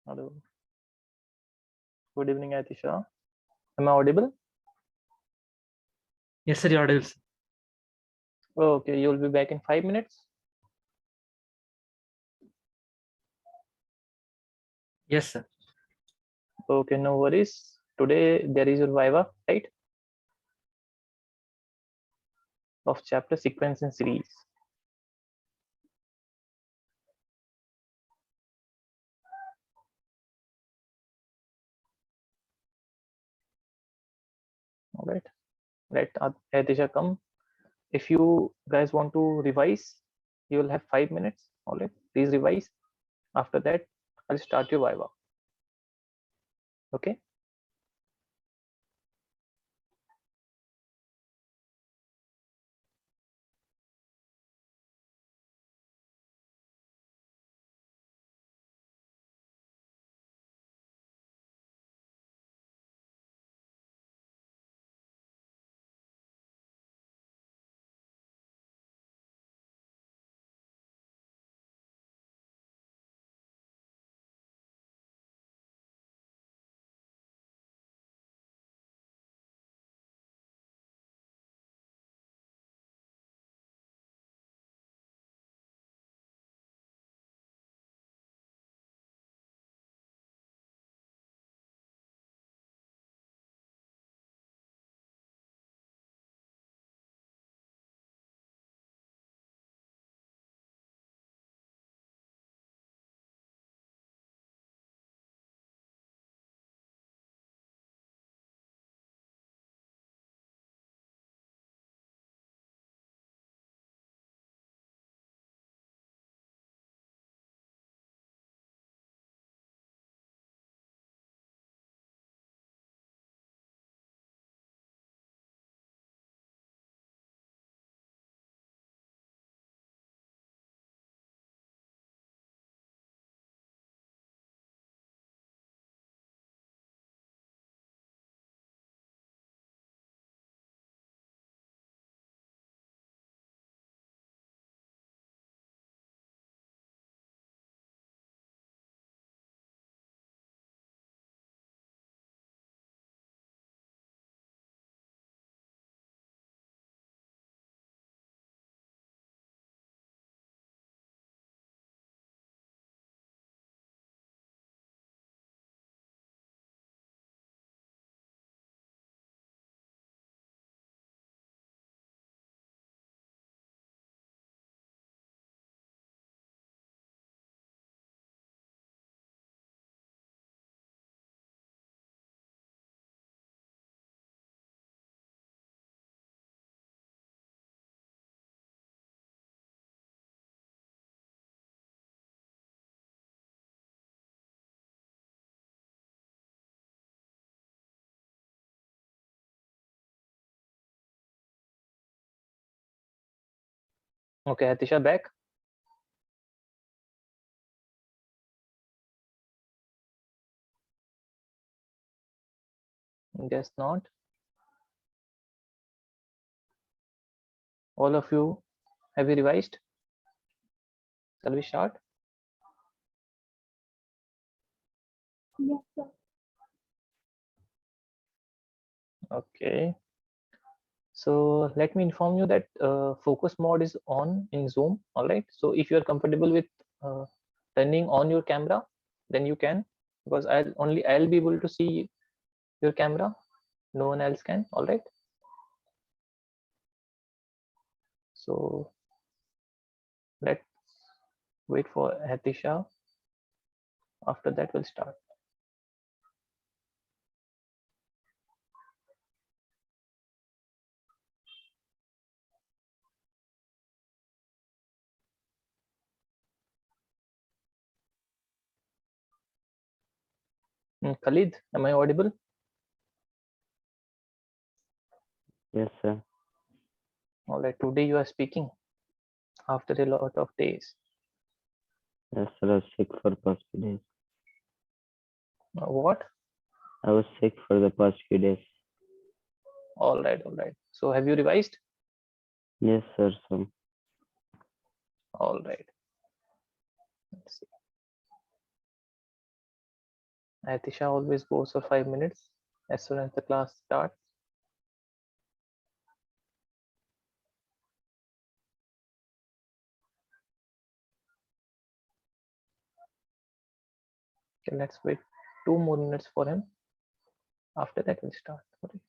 Hello. Good evening, Atisha. Am I audible? Yes, sir, you're audible, sir. Oh, okay, you'll be back in 5 minutes. Yes, sir. Okay, no worries. Today there is your Viva, right? Of chapter sequence and series. All right. Let Atisha come. If you guys want to revise, you will have 5 minutes. All right. Please revise. After that, I'll start your Viva. Okay. Okay, Atisha back. Guess not. All of you, have you revised? Shall we start? Yes, sir. Okay. So let me inform you that focus mode is on in Zoom. All right. So if you are comfortable with turning on your camera, then you can, because I'll be able to see your camera. No one else can. All right. So let's wait for Hatisha. After that, we'll start. Khalid, am I audible? Yes, sir. All right. Today you are speaking after a lot of days. Yes, sir. I was sick for the past few days. What? I was sick for the past few days. All right. All right. So have you revised? Yes, sir. Some. All right. Let's see. Atisha always goes for 5 minutes as soon as the class starts. Okay, let's wait 2 more minutes for him. After that, we'll start. All right.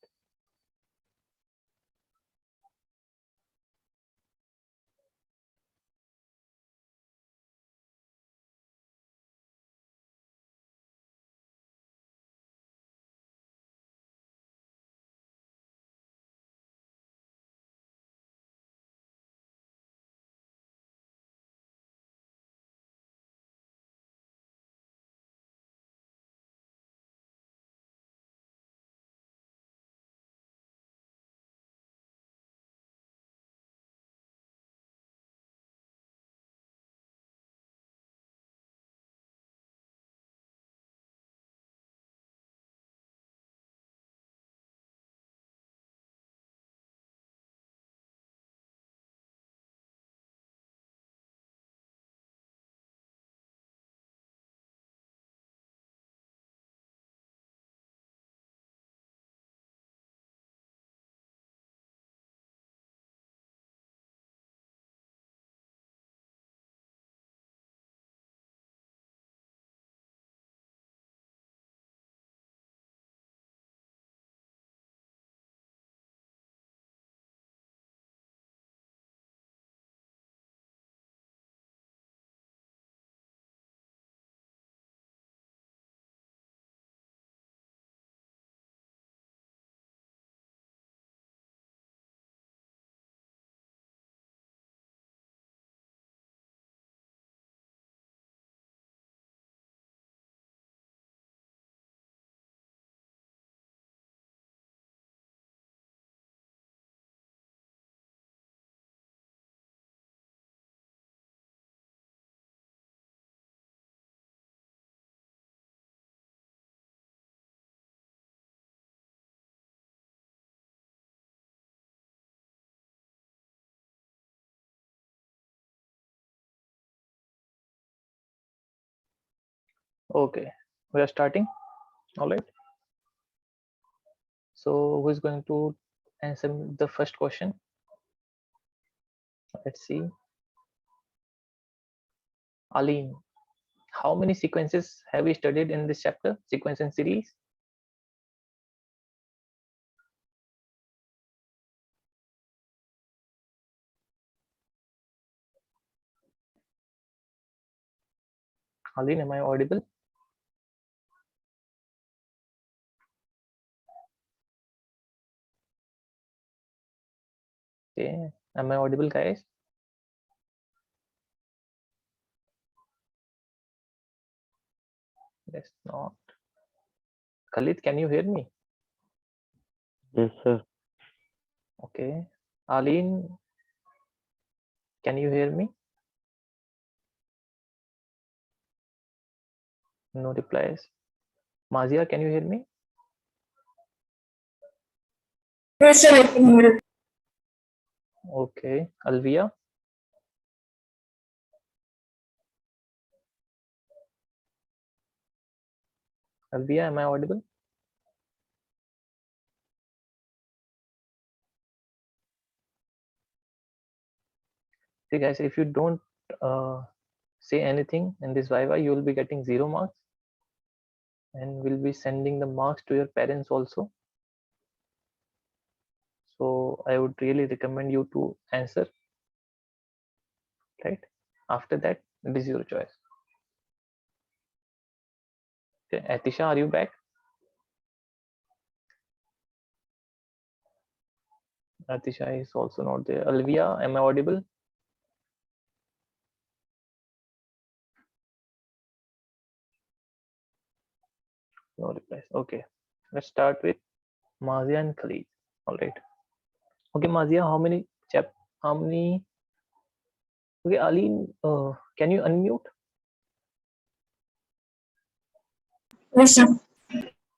Okay, we are starting. All right. So who is going to answer the first question? Let's see. Aline, how many sequences have we studied in this chapter? Sequence and series? Aline, am I audible? Okay, am I audible, guys? Yes, not. Khalid, can you hear me? Yes, sir. Okay. Aline, can you hear me? No replies. Mazia, can you hear me? Yes, sir, I can hear it. Okay. Alvia? Alvia, am I audible? See, guys, if you don't say anything in this Viva, you will be getting 0 marks, and we'll be sending the marks to your parents also. So I would really recommend you to answer, right? After that, it is your choice. Okay, Atisha, are you back? Atisha is also not there. Alvia, am I audible? No replies. Okay, let's start with Mazia and Khalid. All right. Okay, Mazia, how many? Okay, Aline, can you unmute? Yes, sir.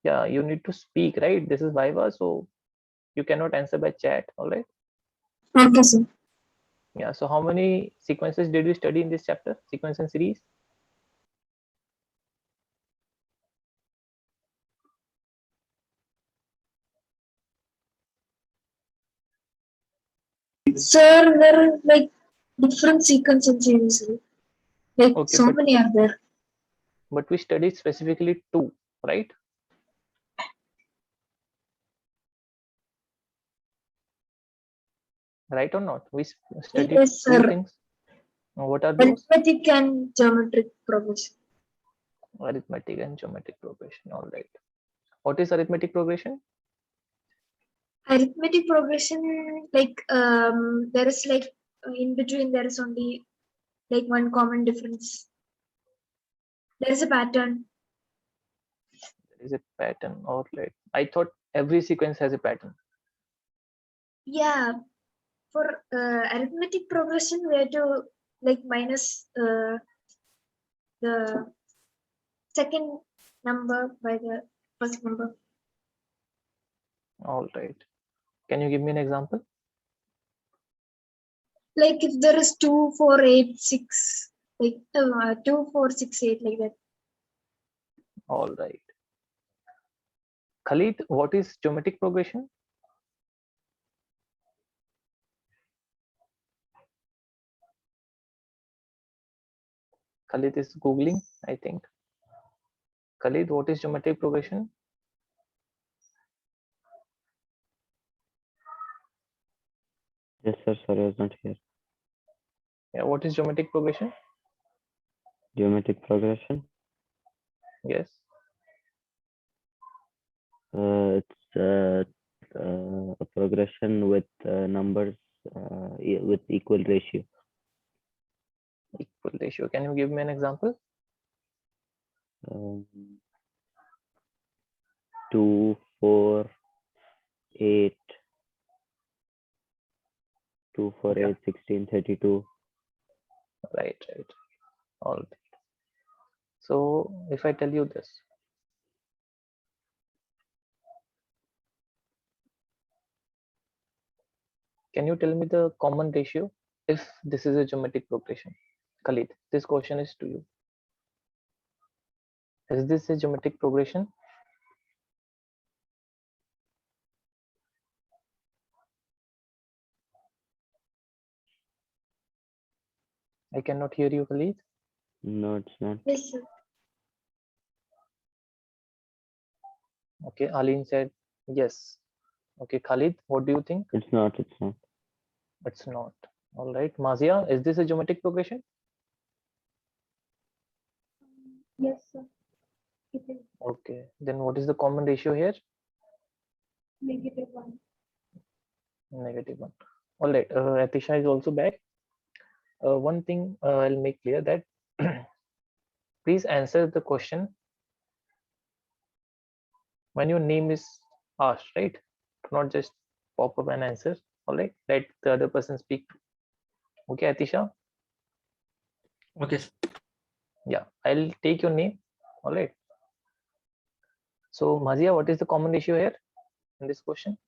Yeah, you need to speak, right? This is Viva, so you cannot answer by chat. All right. Okay, sir. Yeah. So how many sequences did we study in this chapter? Sequence and series? Sir, there are like different sequence and series. Like Okay, so many are there. but we studied specifically two, right? Right or not? We studied Yes, two sir. things. What are those? Arithmetic and geometric progression. Arithmetic and geometric progression. All right. What is arithmetic progression? Arithmetic progression, like there is like in between there is only like one common difference. There is a pattern. There is a pattern. All right. I thought every sequence has a pattern. Yeah, for arithmetic progression, we have to like minus the second number by the first number. All right. Can you give me an example? Like if there is 2, 4, 8, 6, like 2, 4, 6, 8, like that. All right. Khalid, what is geometric progression? Khalid is Googling, I think. Khalid, what is geometric progression? Yes, sir. Sorry, I was not here. Yeah, what is geometric progression? Geometric progression. Yes. It's a progression with numbers with equal ratio. Equal ratio. Can you give me an example? 2, 4, 8, 2, 4, Yeah. 8, 16, 32. Right. All right. So if I tell you this, can you tell me the common ratio if this is a geometric progression? Khalid, this question is to you. Is this a geometric progression? I cannot hear you, Khalid. No, it's not. Yes, sir. Okay, Aline said yes. Okay, Khalid, what do you think? It's not. It's not. It's not. All right, Mazia, is this a geometric progression? Yes, sir. It is Okay, then what is the common ratio here? -1. -1. All right, Atisha is also back. One thing I'll make clear that please answer the question when your name is asked, right? Not just pop up an answer. All right, let the other person speak. Okay, Atisha. Okay, sir. Yeah, I'll take your name. All right. So, Mazia, what is the common ratio here in this question?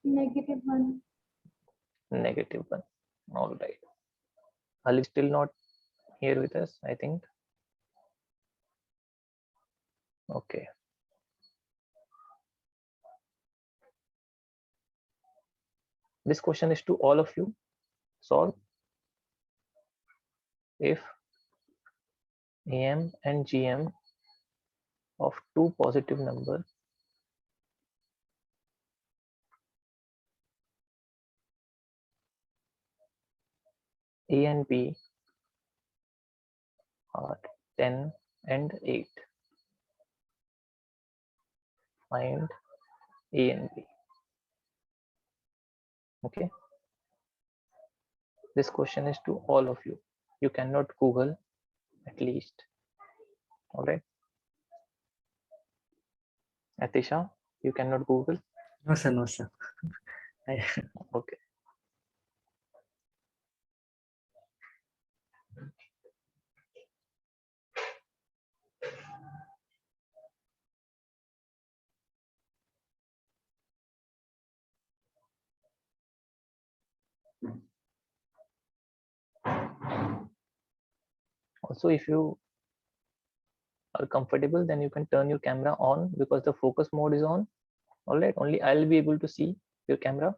-1. -1. All right. Ali still not here with us, I think. Okay. This question is to all of you. Solve if AM and GM of two positive numbers A and B are 10 and 8. Find A and B. Okay. This question is to all of you. You cannot Google at least. All right. Atisha, you cannot Google. No, sir. No, sir. Okay. Also, if you are comfortable, then you can turn your camera on because the focus mode is on. All right, only I'll be able to see your camera.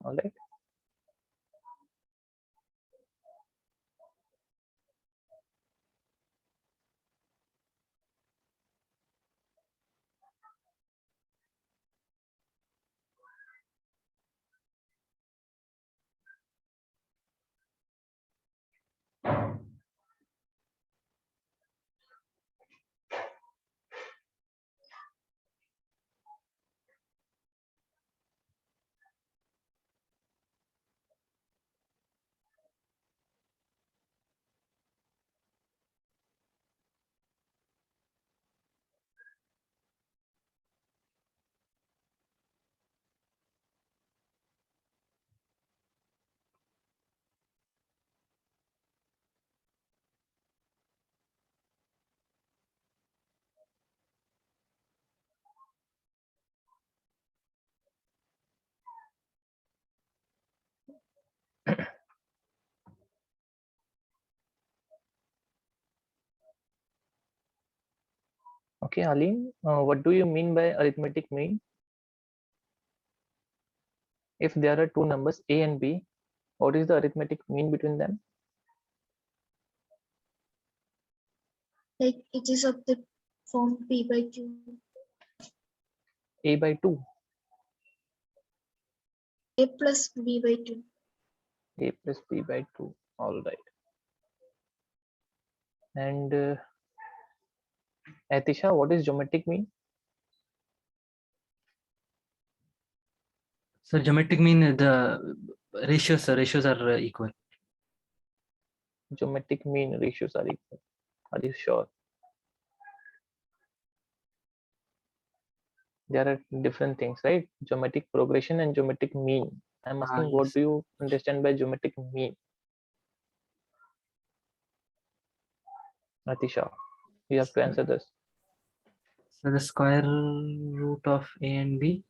All right. Okay, Aline, what do you mean by arithmetic mean? If there are two numbers A and B, what is the arithmetic mean between them? Like it is of the form P by Q. A by 2, A plus B by 2. A plus B by 2. All right. And Atisha, what is geometric mean? So geometric mean the ratios are equal. Geometric mean ratios are equal. Are you sure? There are different things, right? Geometric progression and geometric mean. I'm asking, what Yes. do you understand by geometric mean? Atisha, you have to answer this. So the square root of A and B.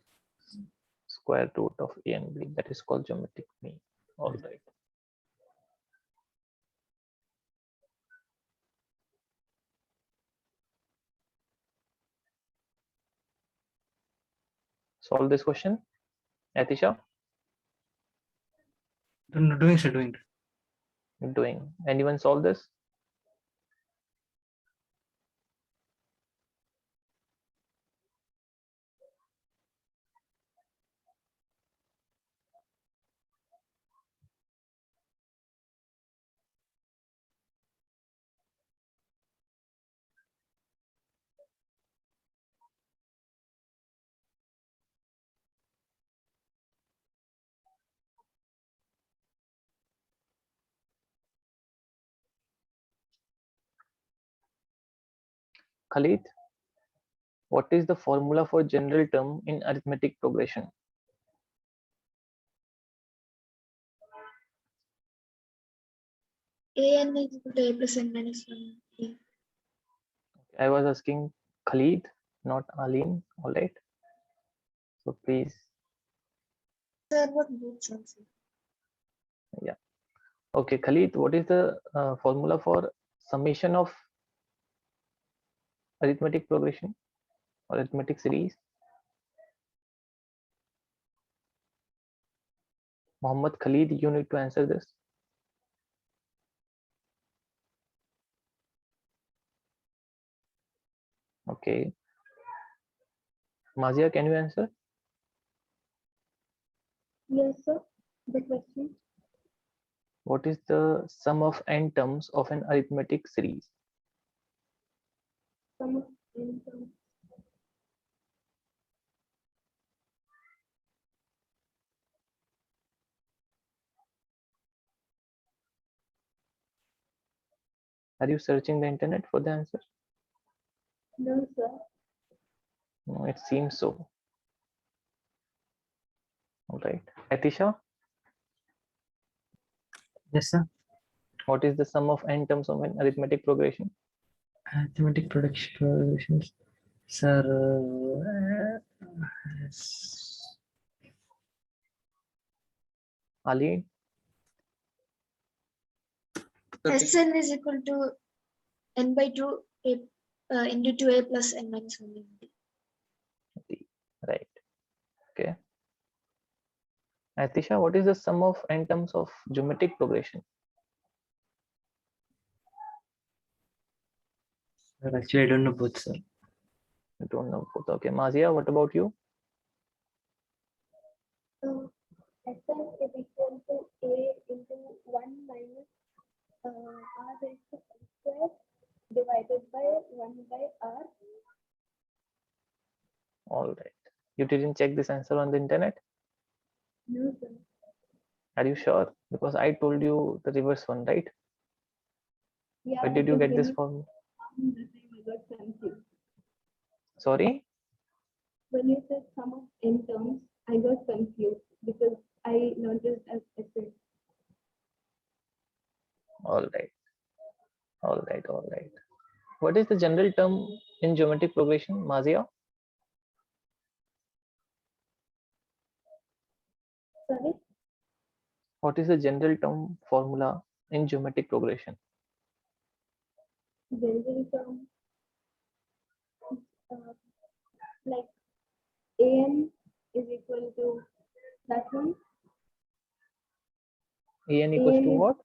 Square root of A and B. That is called geometric mean. All right. Solve this question, Atisha. Doing. Doing. Anyone solve this? Khalid, what is the formula for general term in arithmetic progression? An is equal to A plus N minus 1. A. I was asking Khalid, not Aline. All right. So please, Sir, what both sounds? yeah. Okay, Khalid, what is the formula for summation of arithmetic progression or arithmetic series? Mohammed Khalid, you need to answer this. Okay. Mazia, can you answer? Yes, sir. The question. What is the sum of n terms of an arithmetic series? Sum of n terms. Are you searching the internet for the answer? No, sir. No, it seems so. All right. Atisha, Yes, sir. what is the sum of n terms of an arithmetic progression? Arithmetic progressions. Sir. Ali, Sn is equal to n by 2 a, into 2a plus n minus 1. right. Okay. Atisha, what is the sum of n terms of geometric progression? Sir, actually, I don't know both, sir. I don't know both. Okay, Mazia, what about you? Sn is equal to a into 1 minus r raised to n square divided by 1 by r. All right. You didn't check this answer on the internet? No, sir. Are you sure? Because I told you the reverse one, right? Yeah, Where did you because get when this you from? found the time, I got confused. Sorry? When you said sum of n terms, I got confused because I noticed as Sn. All right. All right. All right. What is the general term in geometric progression, Mazia? Sorry, What is the general term formula in geometric progression? general term like an is equal to that one. An equals to An what?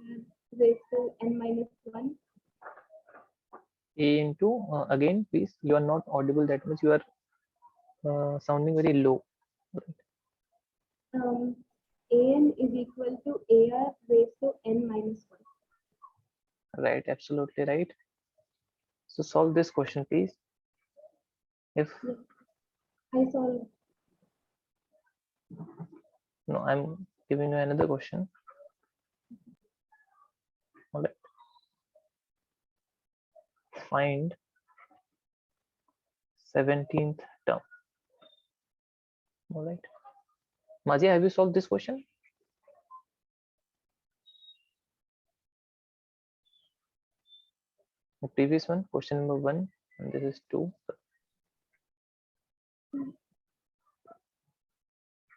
is raised to n minus 1. A into, again, please, you are not audible that much. You are sounding very low. An is equal to ar raised to n minus 1. Right, absolutely right. So solve this question, please. If Yeah. I solved. no, I'm giving you another question. All right. Find 17th term. All right. Mazia, have you solved this question? The previous one, question number 1, and this is 2.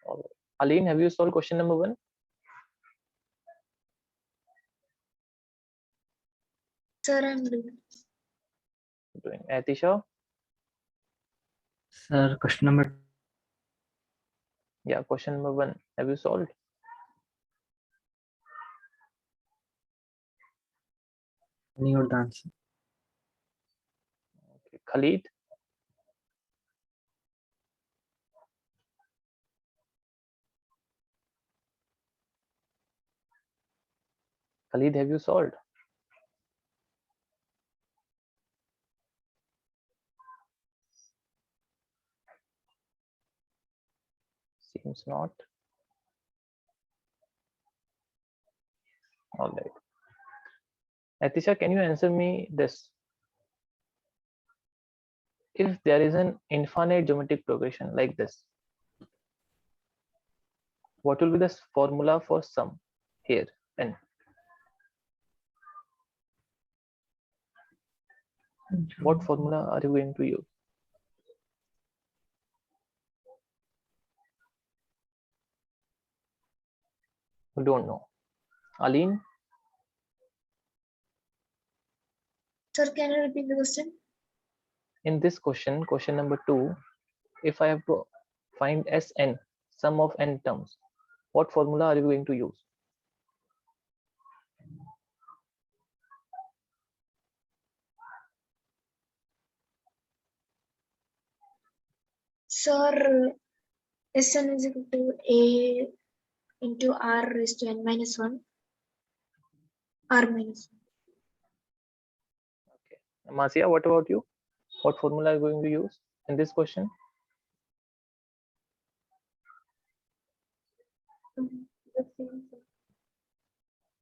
All right. Aline, have you solved question number 1? Sir, I'm doing. Doing. Atisha? Sir, question number Yeah, question number 1. Have you solved? any of the answer. Okay. Khalid? Khalid, have you solved? Seems not. All right. Atisha, can you answer me this? If there is an infinite geometric progression like this, what will be the formula for sum here? N. What formula are you going to use? You don't know. Aline? Sir, can you repeat the question? In this question, question number 2, if I have to find Sn, sum of n terms, what formula are you going to use? Sir, Sn is equal to a into r raised to n minus 1, r minus 1. Okay. Marcia, what about you? What formula are you going to use in this question? The same. Sir.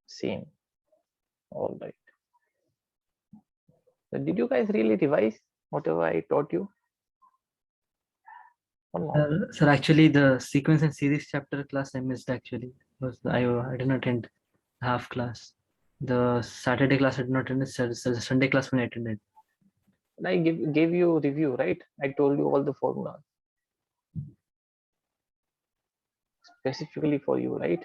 Same. All right. So did you guys really revise whatever I taught you? Or not? Sir, actually, the sequence and series chapter class I missed actually. I did not attend half class. The Saturday class I did not attend. The Sunday class when I attended. I gave you review, right? I told you all the formulas specifically for you, right?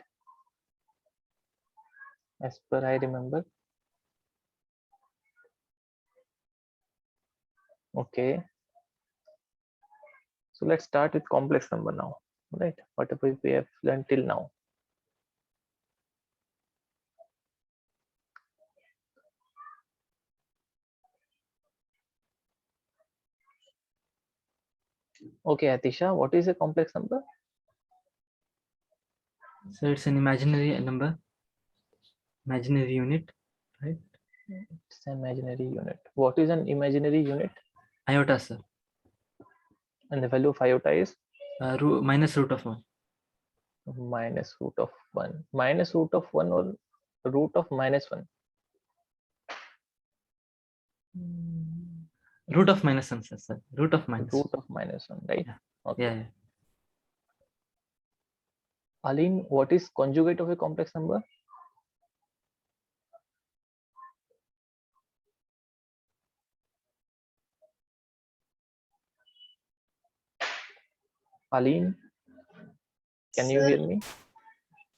As per I remember. Okay. So let's start with complex number now. right? Whatever we have learned till now. Okay, Atisha, what is a complex number? So it's an imaginary number, imaginary unit, right? It's an imaginary unit. What is an imaginary unit? Iota, sir. And the value of iota is Minus root of 1. minus root of 1. Minus root of 1 or root of minus 1? Root of minus 1, sir. Root of minus. Root of minus 1, right? Yeah. Okay. Yeah, yeah. Aline, what is conjugate of a complex number? Aline, can you Sir, hear me?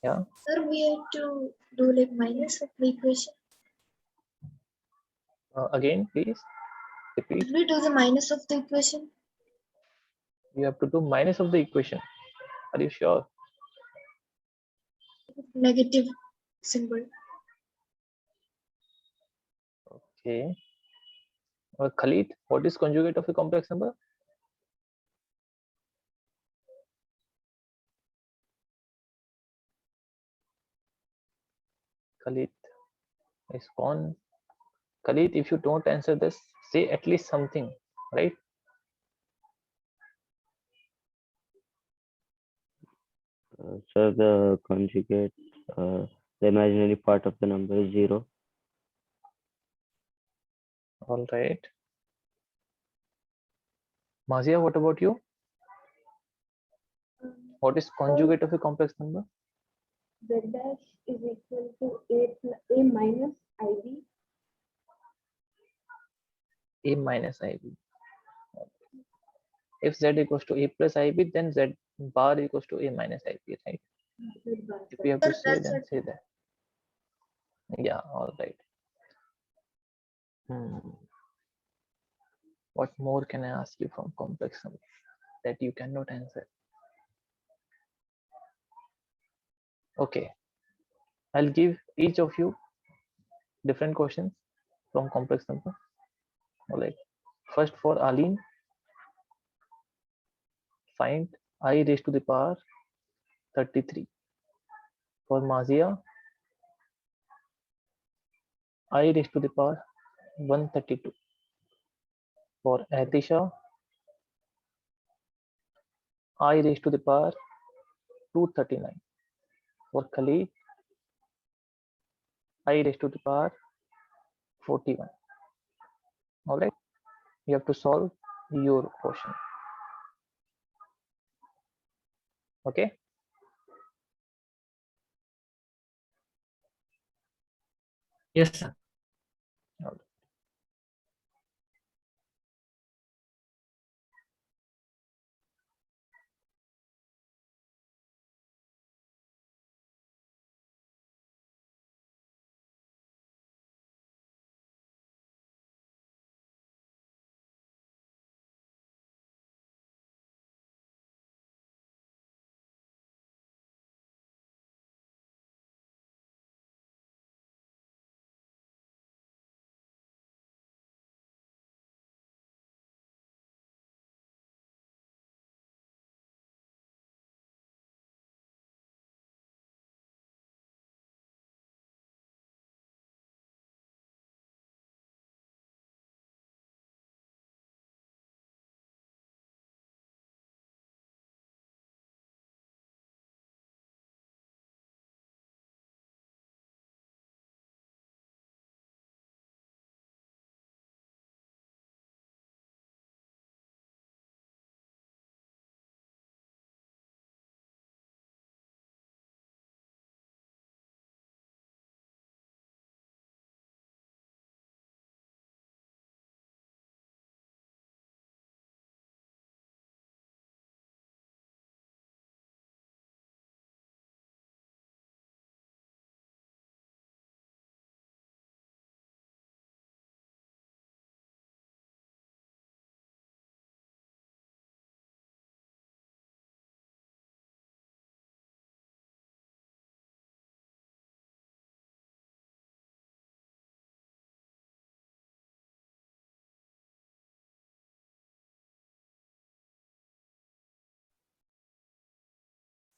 Yeah. Sir, we have to do like minus of the equation. Again, please repeat. Did we do the minus of the equation? You have to do minus of the equation. Are you sure? Negative symbol. Okay. Khalid, what is conjugate of a complex number? Khalid is gone. Khalid, if you don't answer this, say at least something, right? So the conjugate, the imaginary part of the number is 0. All right. Mazia, what about you? What is conjugate of a complex number? Z dash is equal to a minus ib. A minus ib. If z equals to a plus ib, then z bar equals to a minus ib, right? Z bar, If sir. we have to Sir, say, that's then what. say that. Yeah, all right. What more can I ask you from complex number that you cannot answer? Okay, I'll give each of you different questions from complex number. All right. First for Aline, find I raised to the power 33. For Mazia, I raised to the power 132. For Atisha, I raised to the power 239. For Khalid, I raised to the power 41. All right. You have to solve your question. Okay. Yes, sir. All right.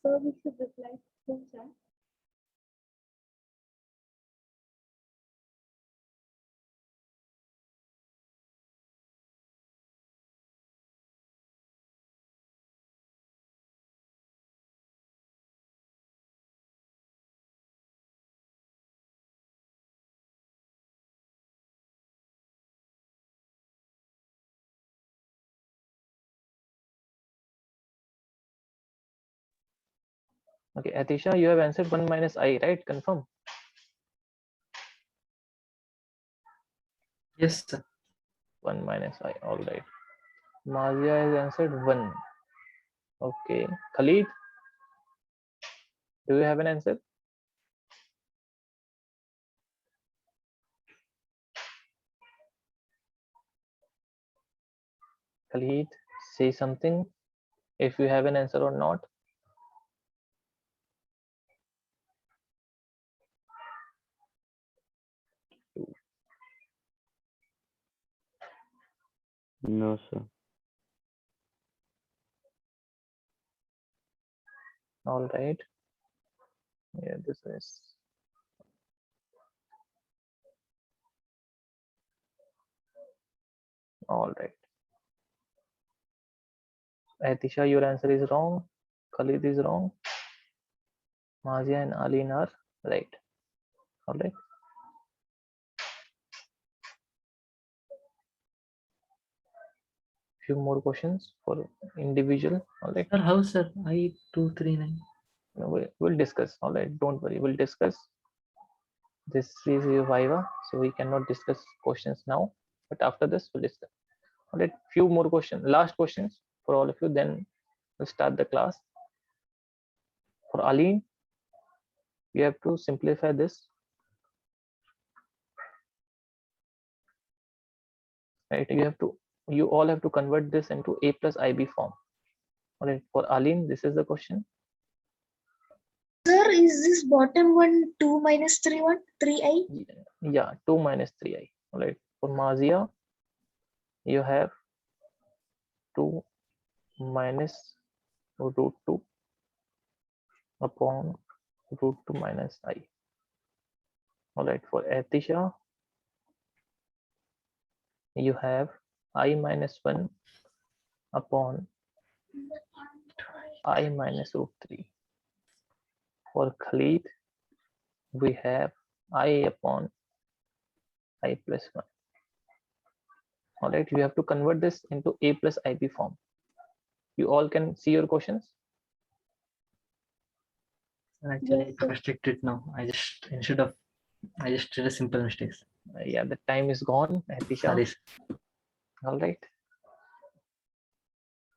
So we should reply through chat. Okay, Atisha, you have answered 1 minus I, right? Confirm. Yes, sir. 1 minus I, all right. Mazia has answered 1. Okay. Khalid, do you have an answer? Khalid, say something if you have an answer or not. No, sir. All right. Yeah, this is. All right. Atisha, your answer is wrong. Khalid is wrong. Mazia and Aline are right. All right. Few more questions for individual. All right. Sir, how, sir? I239. No, we'll discuss. All right. Don't worry. We'll discuss. This is your Viva, so we cannot discuss questions now. But after this, we'll discuss. All right. Few more questions. Last questions for all of you. Then we'll start the class. For Aline, you have to simplify this. Right. You all have to convert this into a plus ib form. All right. For Aline, this is the question. Sir, is this bottom one 2 minus 3 1? 3i? Yeah, 2 minus 3i. All right. For Mazia, you have 2 minus root 2 upon root 2 minus I. All right. For Atisha, you have I minus 1 upon I minus root 3. For Khalid, we have I upon I plus 1. All right. You have to convert this into a plus ib form. You all can see your questions. Sir, actually, Yes, I sir. cross-checked it now. I just did a simple mistakes. Yeah, the time is gone, Atisha. Sorry, sir. All right.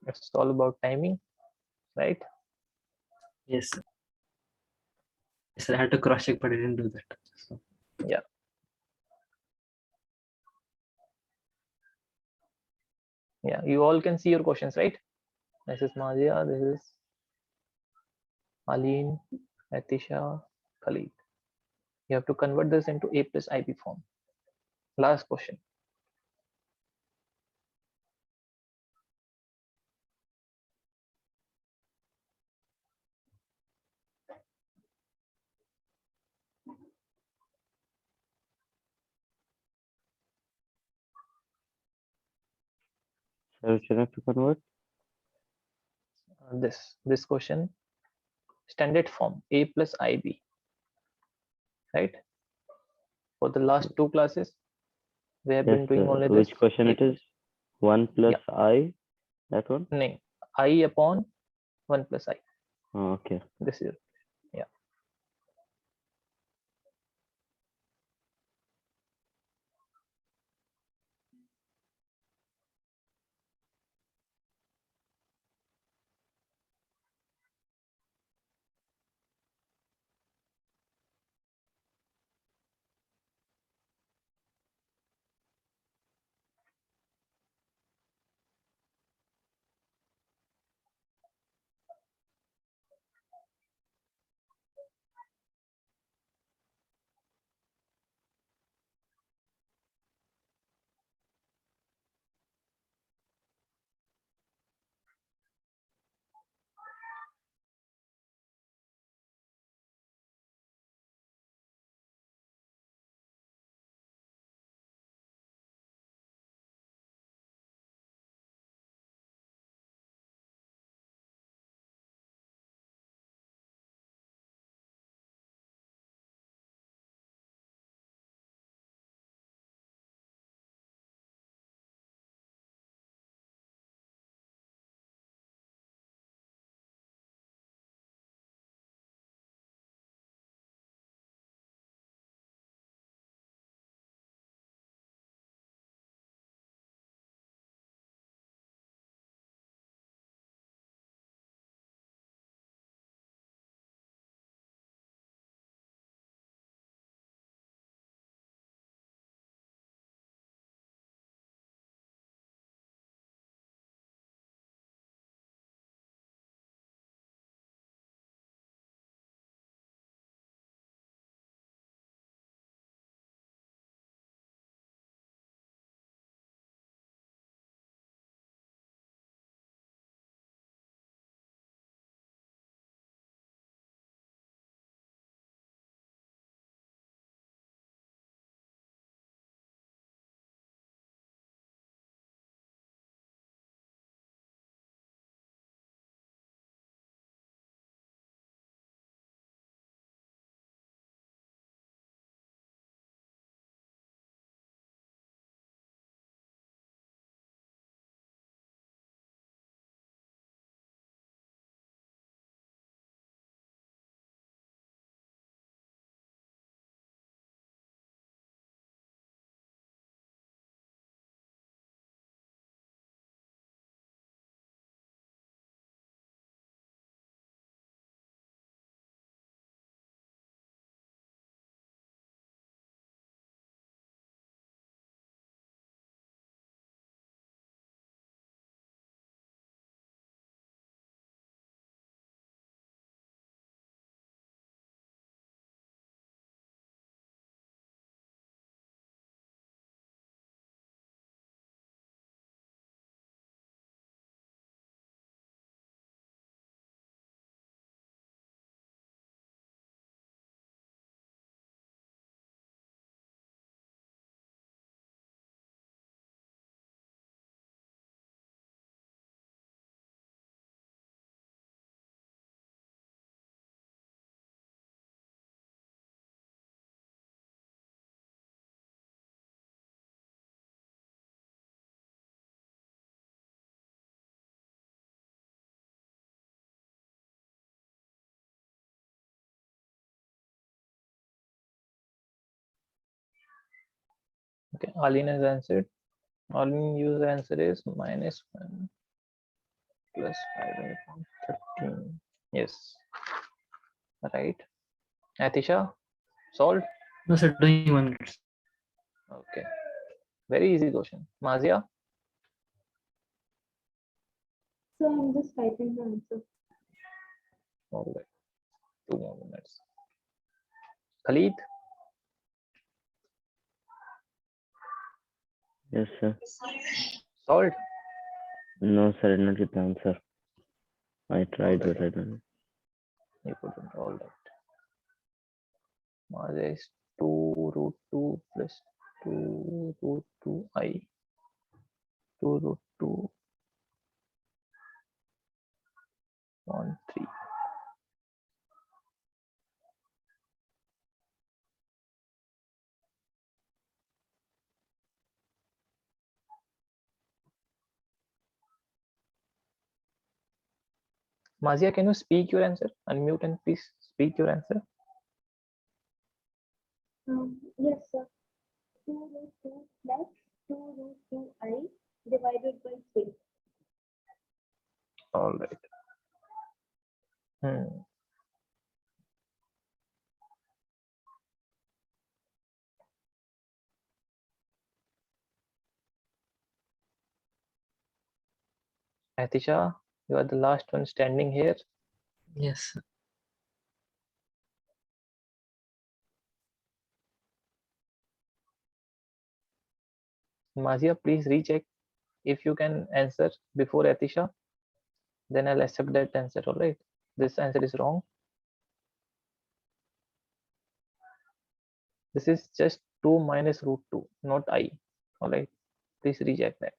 It's all about timing, right? Yes, sir. Yes, sir, I had to cross-check, but I didn't do that. So, Yeah. Yeah, you all can see your questions, right? This is Mazia, this is Aline, Atisha, Khalid. You have to convert this into a plus ib form. Last question. Sir, should I have to convert? This question, standard form a plus ib, right? For the last 2 classes, we have Yes, been doing sir. only this. Which question a it is? 1 plus I? That one? No, I upon 1 plus I. Oh, okay. This is, yeah. Okay, Aline has answered. Aline, your answer is -1 plus 513. Yes, right. Atisha, solved. No, sir, doing 1 minute. Okay, very easy question. Mazia, So I'm just typing the answer. all right, 2 more minutes. Khalid, Yes, sir. solved. No, sir, I did not get the answer. I tried, but Alright. I don't. You couldn't. All right. Mazia is 2 root 2 plus 2 root 2i. 2 root 2 1 3. Mazia, can you speak your answer? Unmute and please speak your answer. Yes, sir. 2 root 2 plus 2 root 2i divided by 3. All right. Atisha, you are the last one standing here. Yes, sir. Mazia, please recheck if you can answer before Atisha. Then I'll accept that answer. All right. This answer is wrong. This is just 2 minus root 2, not I. All right. Please recheck that.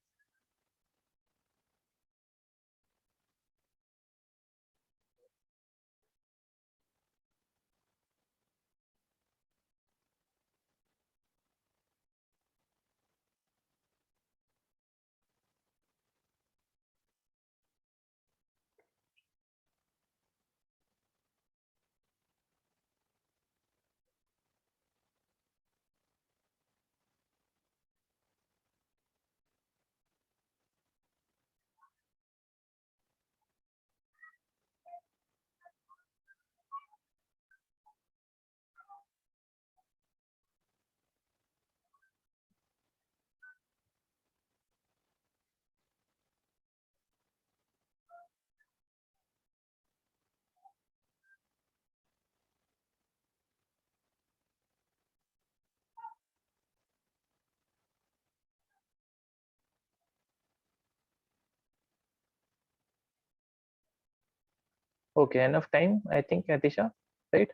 Okay, enough time, I think, Atisha, right?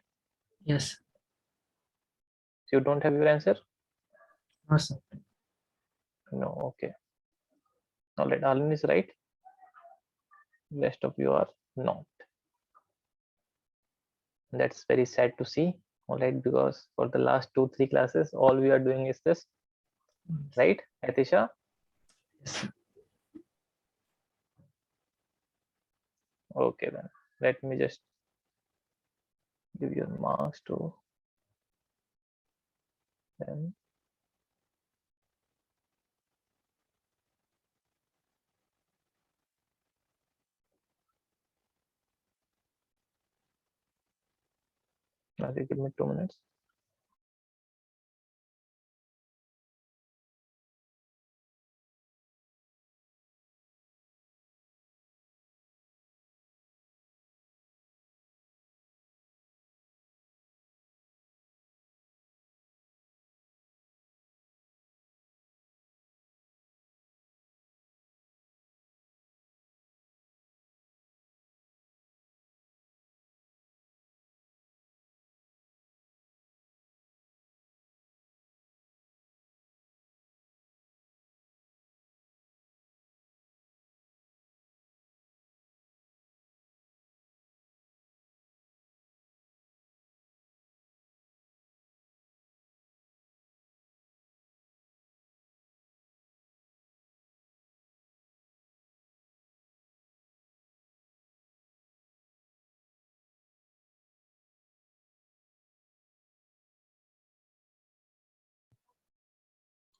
Yes. So you don't have your answer? No, sir. No, okay. All right, Alan is right. Rest of you are not. That's very sad to see. All right, because for the last 2-3 classes, all we are doing is this, right, Atisha? Yes, sir. Okay, then let me just give your marks to them. Okay, give me 2 minutes.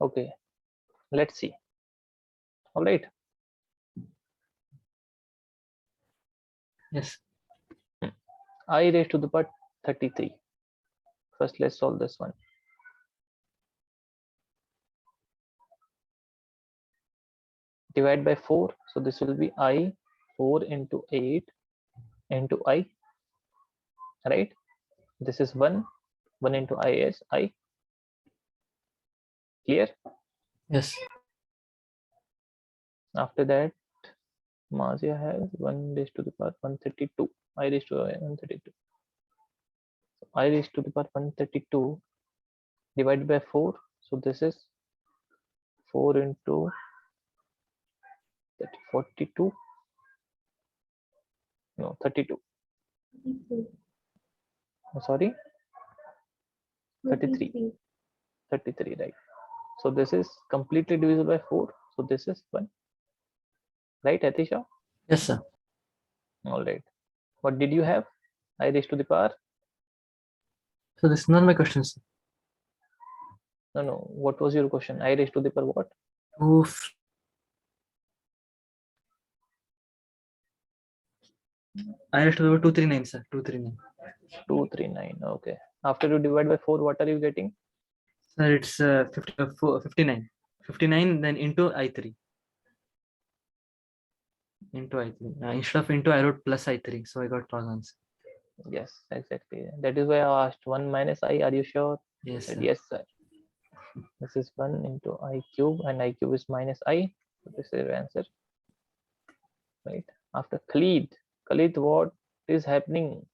Okay, let's see. All right. Yes. I raised to the power 33. First, let's solve this one. Divide by 4. So this will be I 4 into 8 into I. Right? This is 1. 1 into I is I. Clear? Yes. After that, Mazia has 1 raised to the power 132. I raised to 132. So I raised to the power 132 divided by 4. So this is 4 into 42. No, 32. Sorry, 33. 33, right? So this is completely divisible by 4. So this is 1. Right, Atisha? Yes, sir. All right. What did you have? I raised to the power? So this is not my question, sir. No. What was your question? I raised to the power what? I raised to the power 239, sir. 239. 239. Okay. After you divide by 4, what are you getting? Sir, it's 59. 59 then into I3. Into I3. Instead of into, I wrote plus I3. So I got wrong answer. Yes, exactly. That is why I asked 1 minus I. Are you sure? Yes, Said, sir. yes, sir. This is 1 into I cube, and I cube is minus I. So this is your answer. Right. After Khalid, what is happening?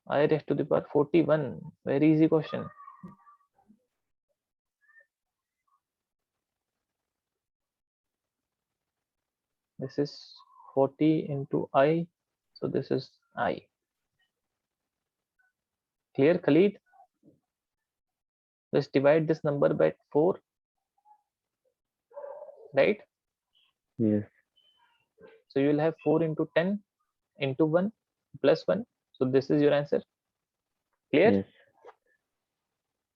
I raised to the power 41. Very easy question. This is 40 into I. So this is I. Clear, Khalid? Let's divide this number by 4. Right? Yes. So you will have 4 into 10 into 1 plus 1. So this is your answer. Clear? Yes.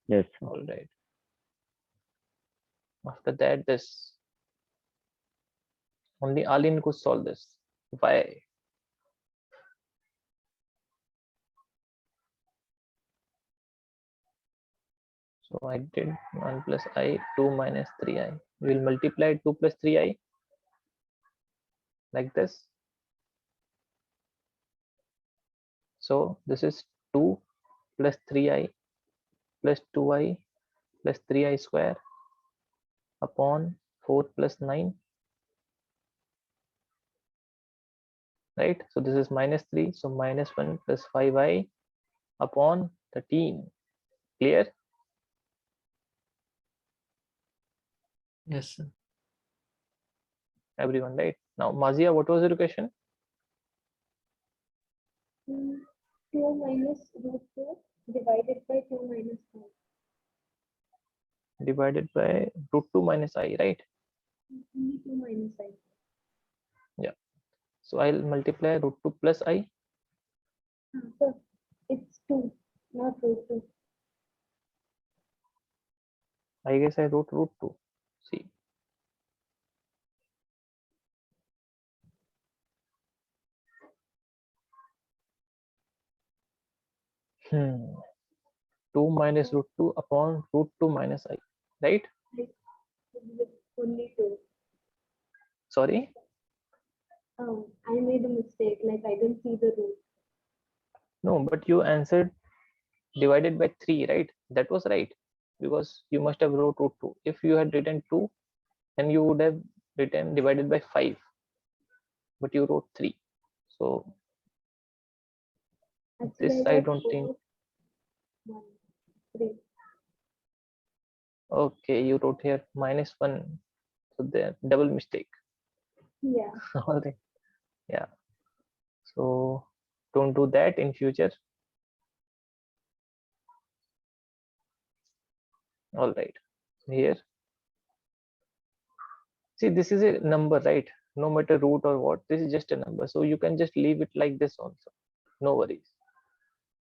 Yes. All right. After that, this only Alin could solve this. Why? So I did 1 plus I, 2 minus 3i. We will multiply 2 plus 3i like this. So this is 2 plus 3i plus 2i plus 3i square upon 4 plus 9. Right? So this is minus 3. So minus 1 plus 5i upon 13. Clear? Yes, sir. Everyone, right? Now, Mazia, what was your question? 2 minus root 2 divided by 2 minus 5. Divided by root 2 minus I, right? Only 2 minus 5. Yeah. So I'll multiply root 2 plus I. So it's 2, not root 2. I guess I wrote root 2. See. Hmm. 2 minus root 2 upon root 2 minus I, right? With only 2. Sorry? Oh, I made a mistake. Like I didn't see the root. No, but you answered divided by 3, right? That was right. Because you must have wrote root 2. If you had written 2, then you would have written divided by 5. But you wrote 3. So Actually, this I I got don't think. 4, 1, 3. Okay, you wrote here minus 1. So the double mistake. Yeah. All right. Yeah. So don't do that in future. All right. Here. See, this is a number, right? No matter root or what, this is just a number. So you can just leave it like this also. No worries.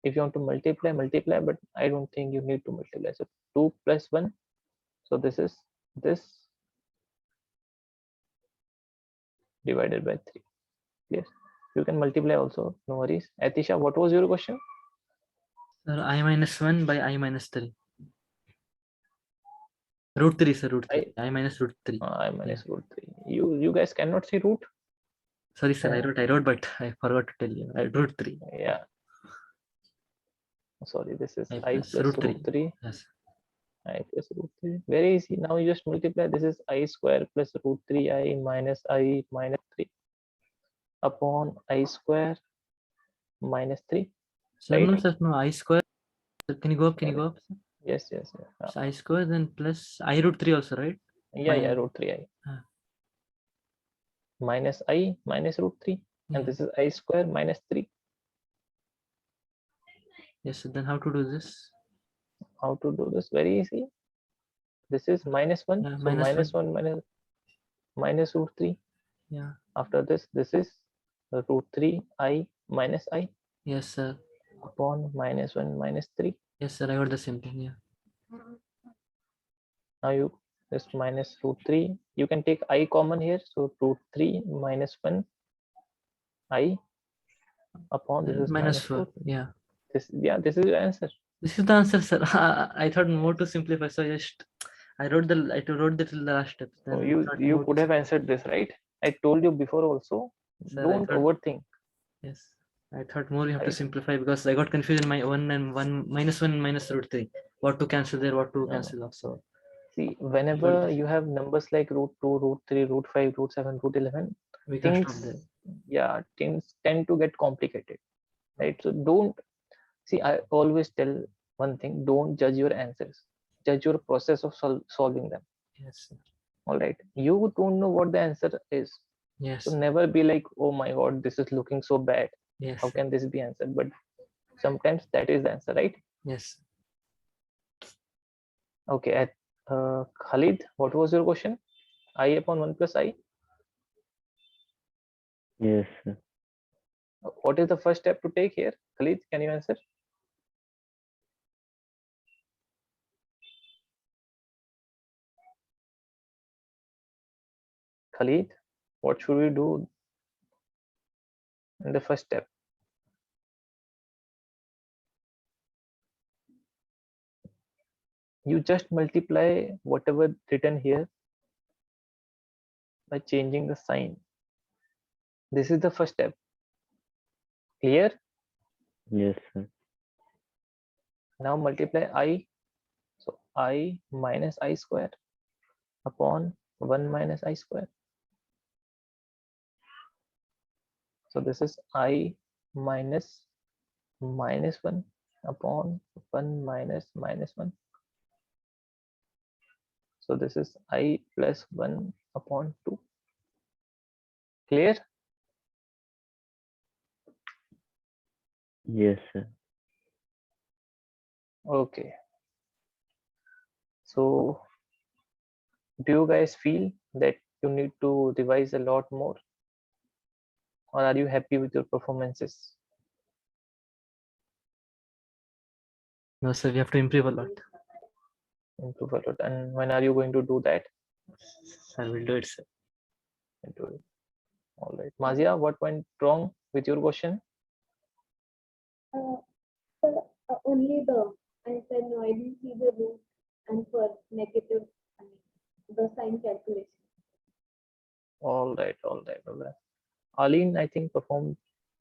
If you want to multiply, multiply, but I don't think you need to multiply. So 2 plus 1. So this is this divided by 3. Yes, you can multiply also, no worries. Atisha, what was your question? Sir, I minus 1 by I minus 3. Root 3, sir, root 3. I minus root 3. I minus root 3. You guys cannot see root? Sorry, sir, I wrote, but I forgot to tell you. I root 3. Yeah. Sorry, this is I I plus plus root root 3. Yes. I plus root 3. Very easy. Now you just multiply. This is I square plus root 3I minus I minus 3 upon I square minus 3. Sir, Right? no, sir, no, I square. Sir, can you go up? Can you go up? Sir? Yes, yes. So I square then plus I root 3 also, right? Yeah, root 3I. Minus I minus root 3. And this is I square minus 3. Yes, so then how to do this? How to do this? Very easy. This is minus 1. So minus 1 minus root 3. Yeah. After this is root 3I minus I. Yes, sir. Upon minus 1 minus 3. Yes, sir. I got the same thing. Yeah. Now you just minus root 3. You can take I common here. So root 3 minus 1 I upon this is minus 4. 4. Yeah. This is your answer. This is the answer, sir. I thought more to simplify. So I wrote the till the last step. So you could have answered this, right? I told you before also. Sir, Don't overthink. Yes. I thought more you have to simplify because I got confused in my 1 and 1 minus 1 minus root 3. What to cancel there, what to cancel off. So see, whenever you have numbers like root 2, root 3, root 5, root 7, root 11, we can stop there. Yeah, things tend to get complicated, right? So don't see. I always tell one thing: don't judge your answers. Judge your process of solving them. Yes. Sir. All right. You don't know what the answer is. Yes. So never be like, oh my god, this is looking so bad. Yes. How can this be answered? But sometimes that is the answer, right? Yes. Okay. At Khalid, what was your question? I upon 1 plus I. Yes, sir. What is the first step to take here? Khalid, can you answer? Khalid, what should we do in the first step? You just multiply whatever written here by changing the sign. This is the first step. Clear? Yes, sir. Now multiply I. So I minus I square upon 1 minus I square. So this is I minus 1 upon 1 minus 1. So this is I plus 1 upon 2. Clear? Yes, sir. Okay. So do you guys feel that you need to revise a lot more? Or are you happy with your performances? No, sir, we have to improve a lot. Improve a lot. And when are you going to do that? Sir, we'll do it, sir. All right. Mazia, what went wrong with your question? So, only I said no, I didn't see the root and for negative, the sign calculation. All right. Aline, I think performed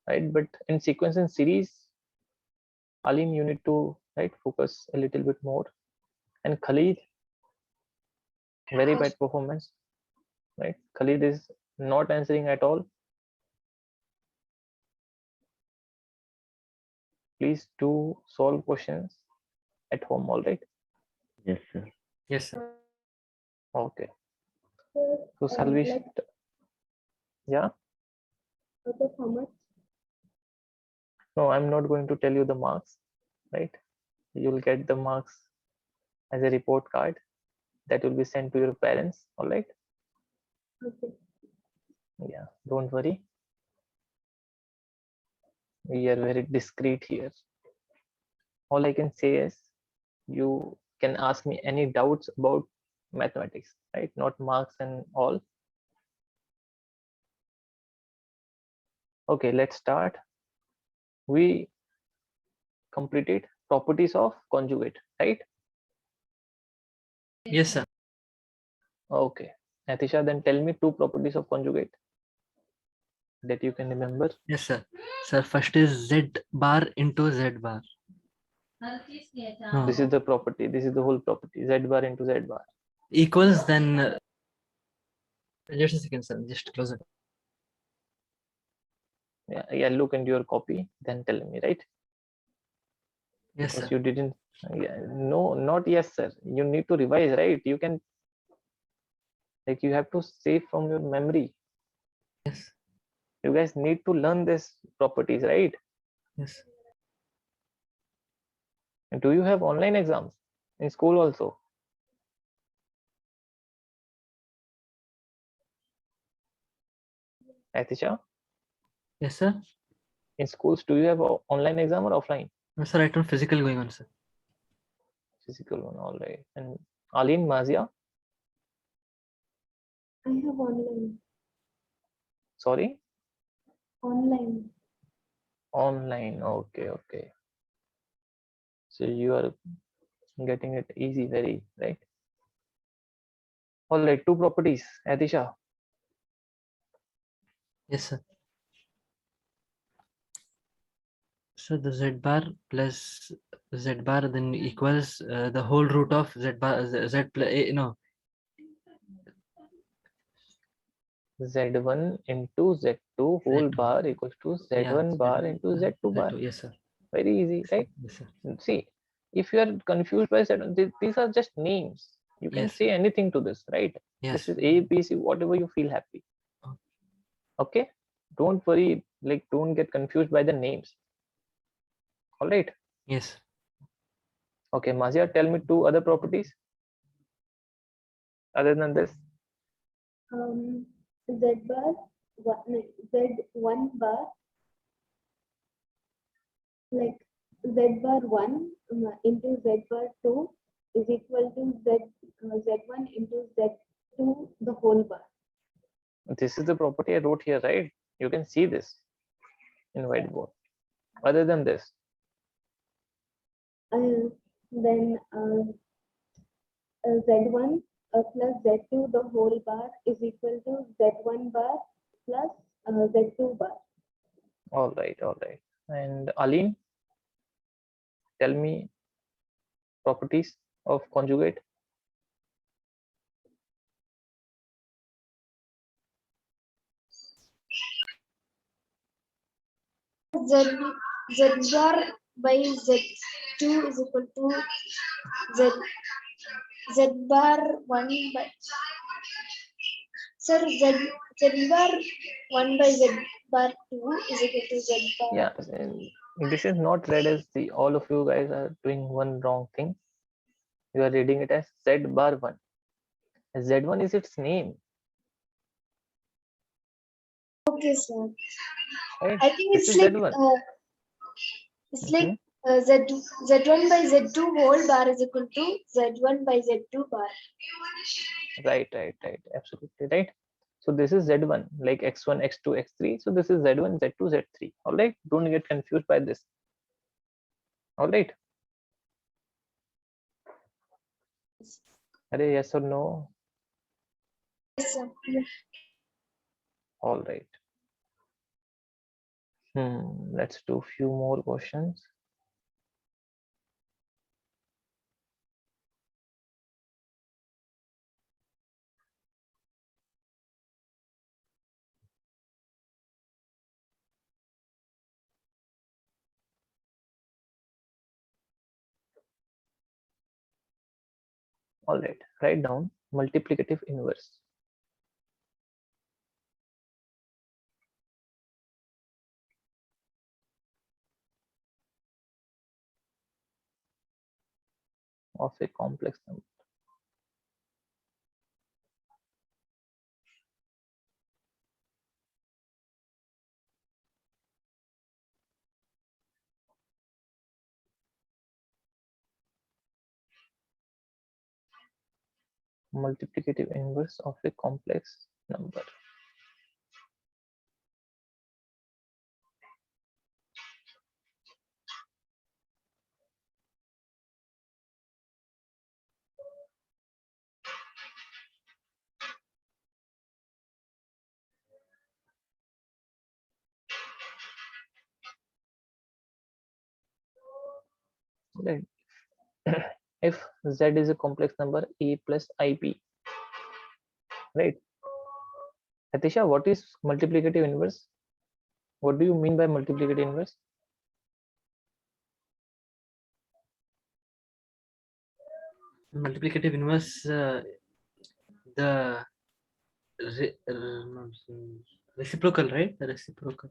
right, but in sequence and series, Aline, you need to focus a little bit more. And Khalid, very bad performance, right? Khalid is not answering at all. Please do solve questions at home, all right? Yes, sir. Yes, sir. Okay. So, So shall we? Yeah. out of how much? No, I'm not going to tell you the marks, right? You'll get the marks as a report card that will be sent to your parents, all right? Okay. Yeah, don't worry. We are very discreet here. all I can say is you can ask me any doubts about mathematics, right? Not marks and all. Okay, let's start. We completed properties of conjugate, right? Yes, sir. Okay. Atisha, then tell me two properties of conjugate that you can remember. Yes, sir. Sir, first is Z bar into Z bar. No. This is the property. This is the whole property. Z bar into Z bar. Equals, then just a second, sir. Just close it. Yeah, look into your copy, then tell me, right? Yes, Because sir. you didn't. Yeah, no, not yes, sir. You need to revise, right? You can, like, you have to save from your memory. Yes. You guys need to learn this properties, right? Yes. And do you have online exams in school also? Atisha, Yes, sir. in schools, do you have online exam or offline? No, sir, right now physical going on, sir. Physical one, all right. And Aline, Mazia, I have online. sorry, Online. online. Okay. So you are getting it easy, very right. All right, two properties, Atisha. Yes, sir. So the Z bar plus Z bar then equals the whole root of Z bar Z plus no. Z1 into Z2 whole Z2. bar equals to Z1 bar into Z2 bar. Yes, sir. Very easy, right? Yes, sir. See, if you are confused by Z1, these are just names. You can Yes. say anything to this, right? Yes. This is A, B, C, whatever you feel happy. Okay? Don't worry, like, don't get confused by the names. All right? Yes. Okay, Mazia, tell me two other properties other than this. Z bar, Z1 bar, like Z bar 1 into Z bar 2 is equal to Z1 into Z2 the whole bar. This is the property I wrote here, right? You can see this in whiteboard. Other than this, Then Z1 plus Z2 the whole bar is equal to Z1 bar plus Z2 bar. all right. And Aline, tell me properties of conjugate. Z bar by Z2 is equal to Z bar 1 by sir Z bar 1 by Z bar 2 is equal to Z bar. Yeah, and this is not read as the, all of you guys are doing one wrong thing. You are reading it as Z bar 1. Z1 is its name, Okay, sir. right? I think This it's is like Z1. Z1 by Z2 whole bar is equal to Z1 by Z2 bar. Right. Absolutely right. So this is Z1, like X1, X2, X3. So this is Z1, Z2, Z3. All right. Don't get confused by this. All right. Are yes or no? Yes, sir. All right. Let's do few more questions. All right. Write down multiplicative inverse. Of a complex number. multiplicative inverse of a complex number. Right. If z is a complex number a plus ib, right? Atisha, what is multiplicative inverse? What do you mean by multiplicative inverse? Multiplicative inverse, the reciprocal, right? The reciprocal.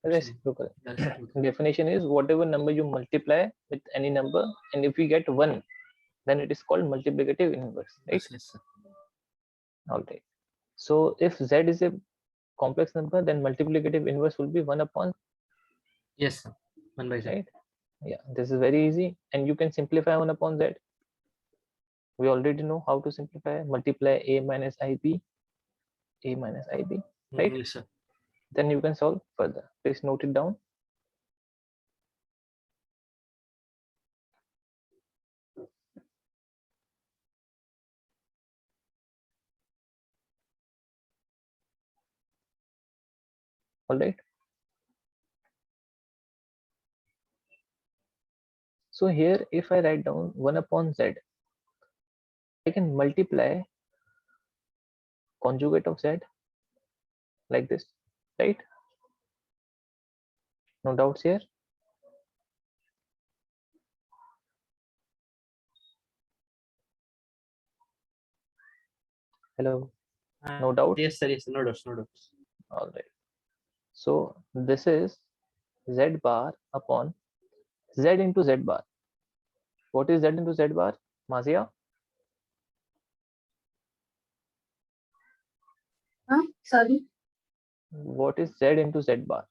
Reciprocal. The reciprocal. Definition is whatever number you multiply with any number, and if you get 1, then it is called multiplicative inverse, right? Yes, sir. All right. So if z is a complex number, then multiplicative inverse will be 1 upon, Yes, sir. 1 by z. right? Yeah, this is very easy, and you can simplify 1 upon z. We already know how to simplify. Multiply a minus ib, right? Yes, sir. Then you can solve further. Please note it down. All right. So here, if I write down 1 upon z, I can multiply conjugate of z like this, right? No doubts here. Hello. No doubt. Yes, sir. Yes, sir. No doubts. No doubts. All right. So this is z bar upon z into z bar. What is z into z bar, Mazia? Sorry. What is z into z bar?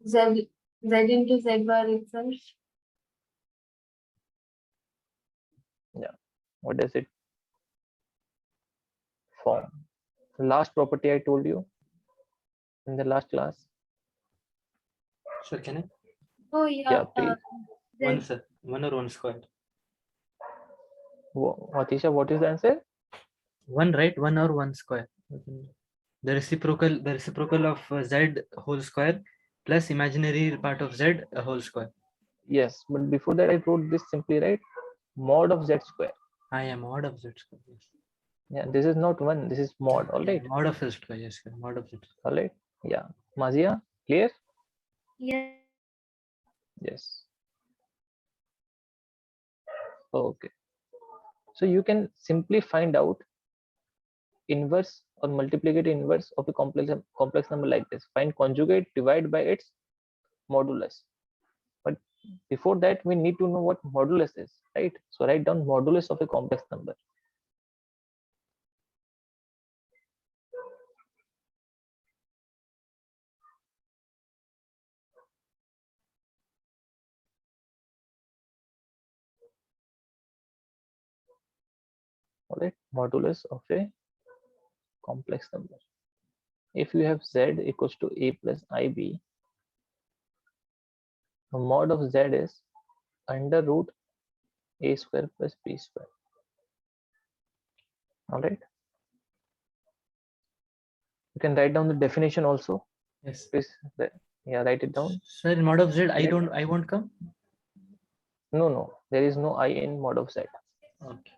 Z into Z bar itself. What does it form? The last property I told you in the last class. Sir, can I? Oh yeah. Yeah, please. One, sir. 1 or 1 square. Atisha, what is the answer? 1, right? 1 or 1 square. The reciprocal of z whole square plus imaginary part of z a whole square. Yes, but before that I wrote this simply, right? Mod of z square. I am mod of z square. Yes. Yeah, this is not 1, this is mod. All right. Mod of z square. Yes, sir. Mod of z square. All right. Yeah. Mazia, clear? Yeah. Yes. Okay. So you can simply find out inverse or multiplicative inverse of a complex number like this. Find conjugate, divide by its modulus. But before that, we need to know what modulus is, right? So write down modulus of a complex number. All right, modulus of a complex number. If you have z equals to a plus ib, the mod of z is under root a square plus b square. All right. You can write down the definition also. Yes. Please, yeah, write it down. Sir, in mod of z, Let- I won't come. No, there is no I in mod of z. Okay.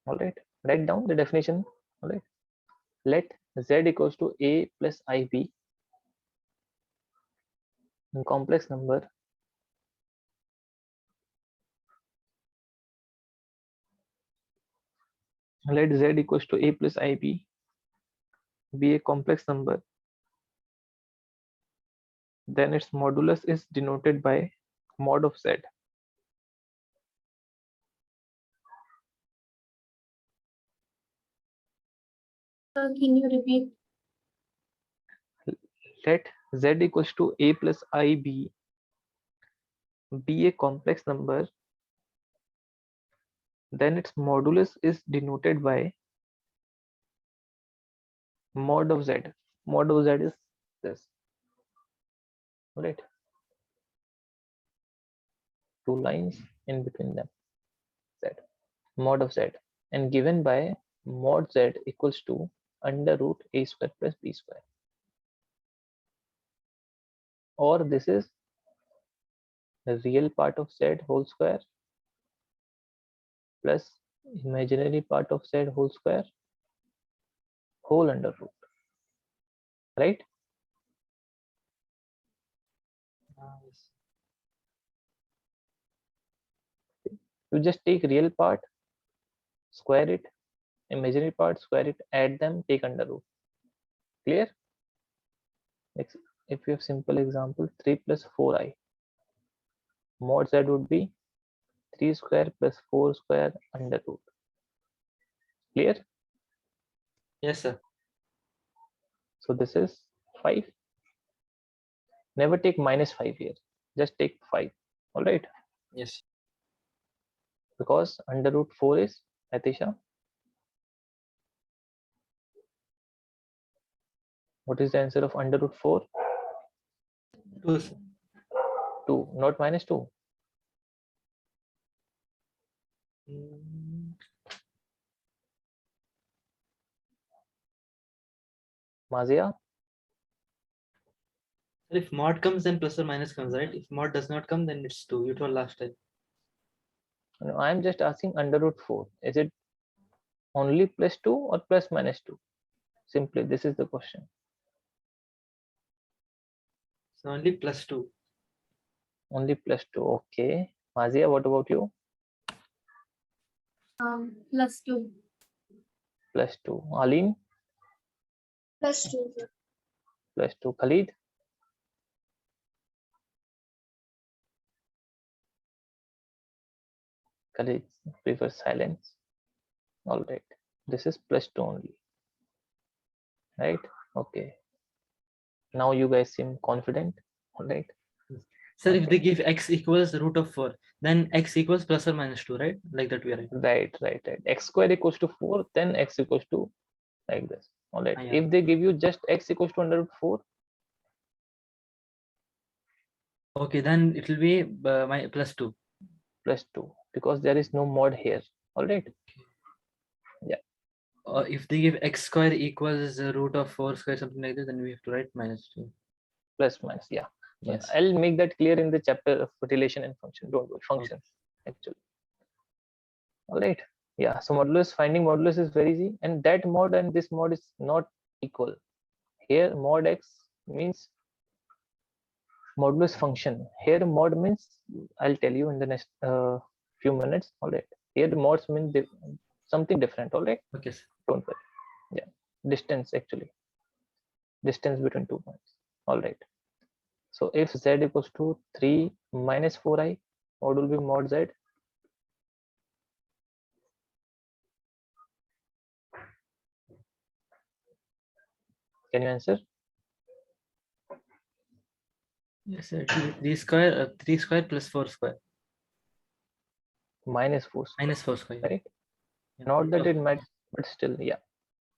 All right, write down the definition. All right, let z equals to a plus ib in complex number let z equals to a plus ib be a complex number, then its modulus is denoted by mod of z. Can you repeat? Let z equals to a plus ib be a complex number, then its modulus is denoted by mod of z. Mod of z is this, right? Two lines in between them, z, mod of z, and given by mod z equals to under root a square plus b square, or this is the real part of z whole square plus imaginary part of z whole square whole under root, right? Yes. You just take real part, square it, imaginary part, square it, add them, take under root. Clear? If you have simple example, 3 plus 4i, mod z would be 3 square plus 4 square under root. Clear? Yes, sir. So this is 5. Never take minus 5 here. Just take 5. All right. Yes. Because under root 4 is, Atisha, what is the answer of under root 4? 2, sir. 2, not minus 2. Mm, Mazia, sir, if mod comes, then plus or minus comes, right? If mod does not come, then it's 2. You told last time. no, I am just asking under root 4. Is it only plus 2 or plus minus 2? Simply, this is the question. So only plus 2. Only plus 2. Okay. Mazia, what about you? Plus 2. Plus 2. Alim, Plus 2, sir. plus 2. Khalid, Khalid prefers silence. All right. This is plus 2 only. Right? Okay. Now you guys seem confident. All right. Sir, if Okay. they give x equals root of 4, then x equals plus or minus 2, right? Like that we are right. Right. X square equals to 4, then x equals to like this. All right. Yeah. If they give you just x equals to under root 4, Okay, then it will be my plus 2. plus 2, because there is no mod here. All right. If they give x square equals root of 4 square, something like that, then we have to write minus 2. Plus minus. Yeah. Yes. I'll make that clear in the chapter of relation and function. Don't worry. Functions, actually. All right. Yeah. So modulus, finding modulus is very easy. And that mod and this mod is not equal. Here mod x means modulus function. Here mod means, I'll tell you in the next few minutes. All right. Here mods mean something different. All right. Okay, sir. Don't worry. Yeah. Distance, actually. Distance between 2 points. All right. So if z equals to 3 minus 4i, what will be mod z? Can you answer? Yes, sir. It will be 3 square plus 4 square. Minus 4 square, Minus 4 square. right? Yeah. Not that it matters, but still, yeah.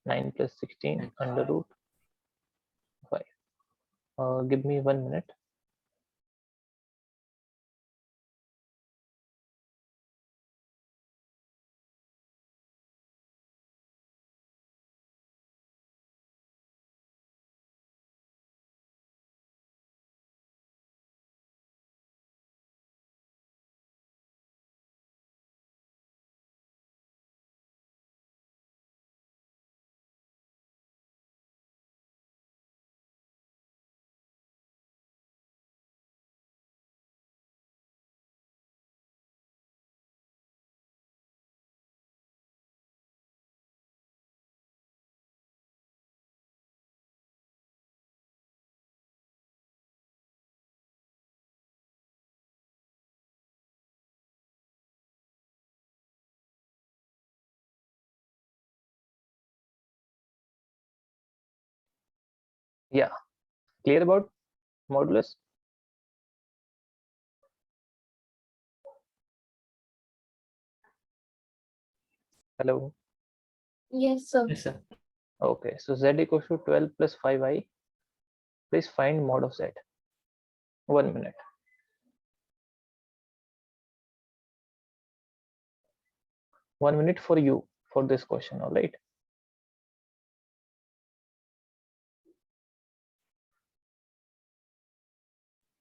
9 plus 16 under root 5. Give me 1 minute. Yeah. Clear about modulus? Hello. Yes, sir. Yes, sir. Okay, so z equals to 12 plus 5i. Please find mod of z. 1 minute. One minute for you for this question, all right?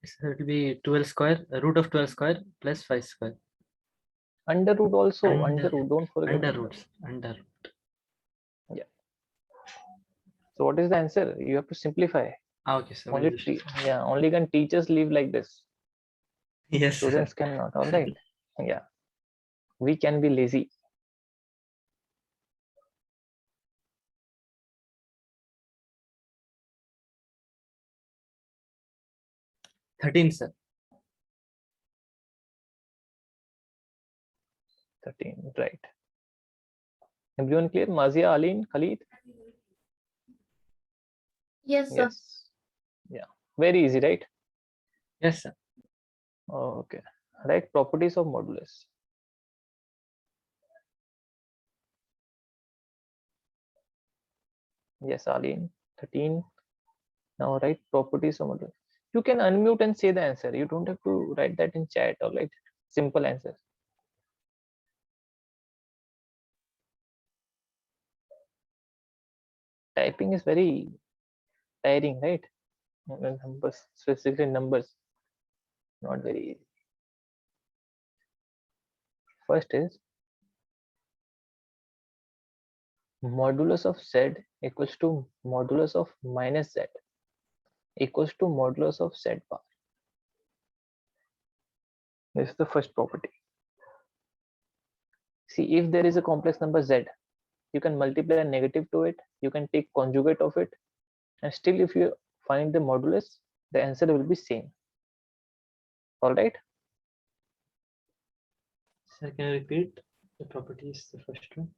So it will be 12 square, root of 12 square plus 5 square. Under root also, Under- under root, don't forget. Under roots. Under root. So what is the answer? You have to simplify. Okay, so Only only can teachers live like this. yes, sir. Students cannot, all right? Yeah. We can be lazy. $13, sir. 13, right. Everyone clear? Mazia, Aline, Khalid? Yes, sir. Yes. Yeah. Very easy, right? Yes, sir. Okay. Right. Properties of modulus. Yes, Aline. 13. Now write properties of modulus. You can unmute and say the answer. You don't have to write that in chat, all right? Simple answer. Typing is very tiring, right? Numbers, specifically numbers, not very easy. First is modulus of z equals to modulus of minus z equals to modulus of z bar. This is the first property. See, if there is a complex number z, you can multiply a negative to it, you can take conjugate of it, and still if you find the modulus, the answer will be same. All right? Sir, can you repeat the properties, the first one?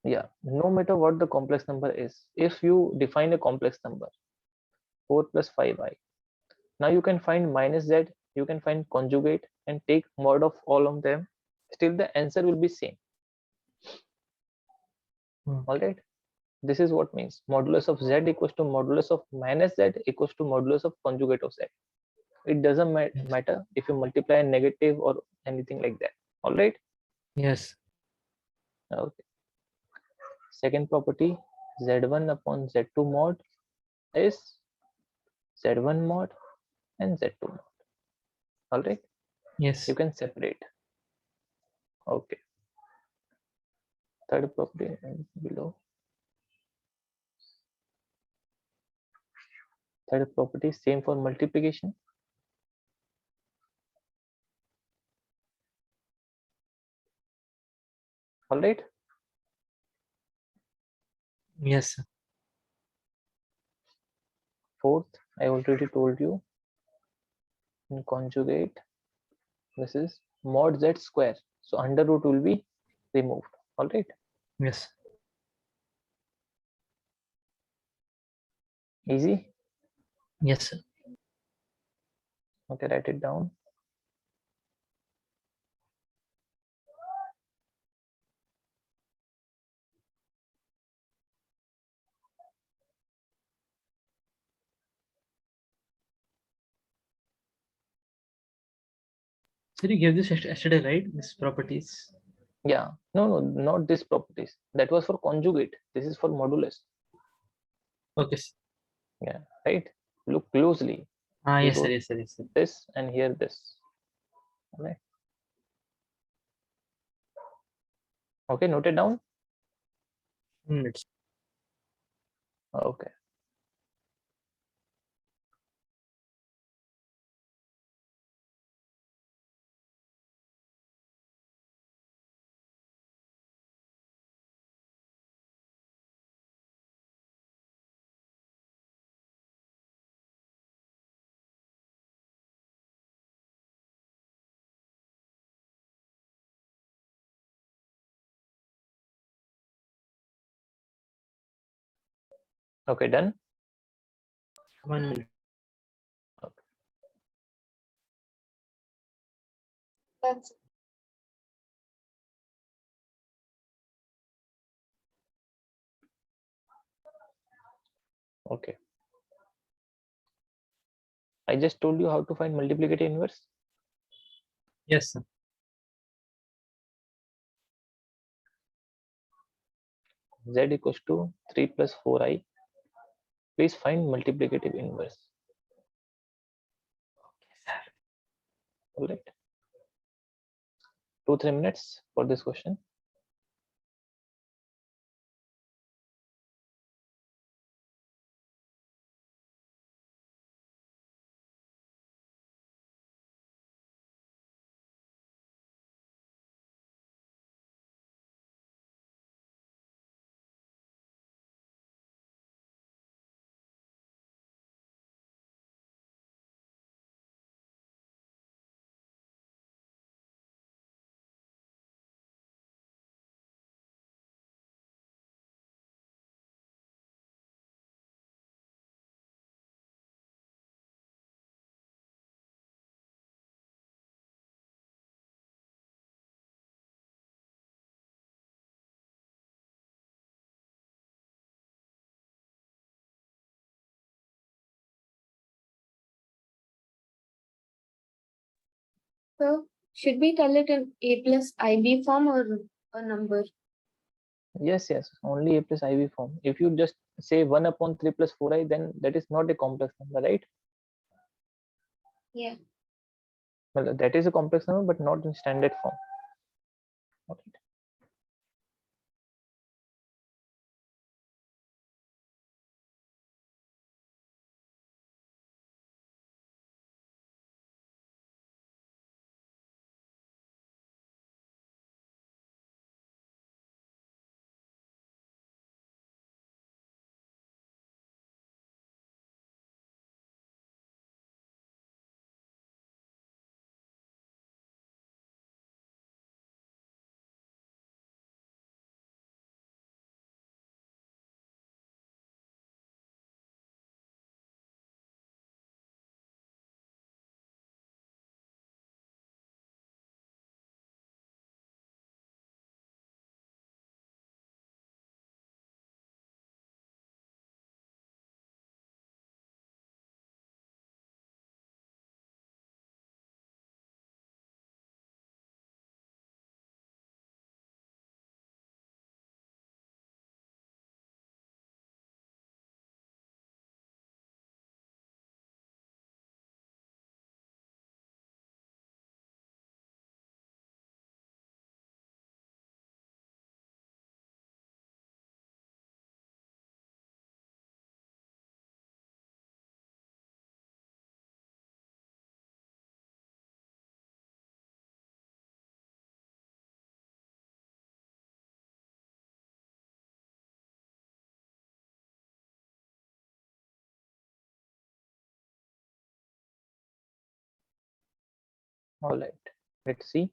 Yeah, no matter what the complex number is, if you define a complex number 4 plus 5i, now you can find minus z, you can find conjugate and take mod of all of them, still the answer will be same. All right, this is what means modulus of z equals to modulus of minus z equals to modulus of conjugate of z. It doesn't matter if you multiply a negative or anything like that. All right. Yes. Okay. Second property, z1 upon z2 mod is z1 mod and z2 mod. All right. Yes. You can separate. Okay. Third property below. Third property same for multiplication. All right. Yes, sir. Fourth, I already told you in conjugate, this is mod z square. So under root will be removed. All right. Yes. Easy. Yes, sir. Okay, write it down. Sir, you gave this yesterday, right? These properties. Yeah. No, not this properties. That was for conjugate. This is for modulus. Okay. Sir. Yeah. Right. Look closely. We Yes, sir. wrote Yes, sir. Yes, sir. this and here this. All right. Okay, note it down. Minutes. Okay. Okay, done. 1 minute. That's Okay. I just told you how to find multiplicative inverse. Yes, sir. Z equals to 3 plus 4i. Please find multiplicative inverse. All right. 2-3 minutes for this question. So should we tell it in A plus IB form or a number? Yes, only a plus iv form. If you just say 1 upon 3 plus 4i, then that is not a complex number, right? Yeah. Well, that is a complex number, but not in standard form. Okay. All right. Let's see.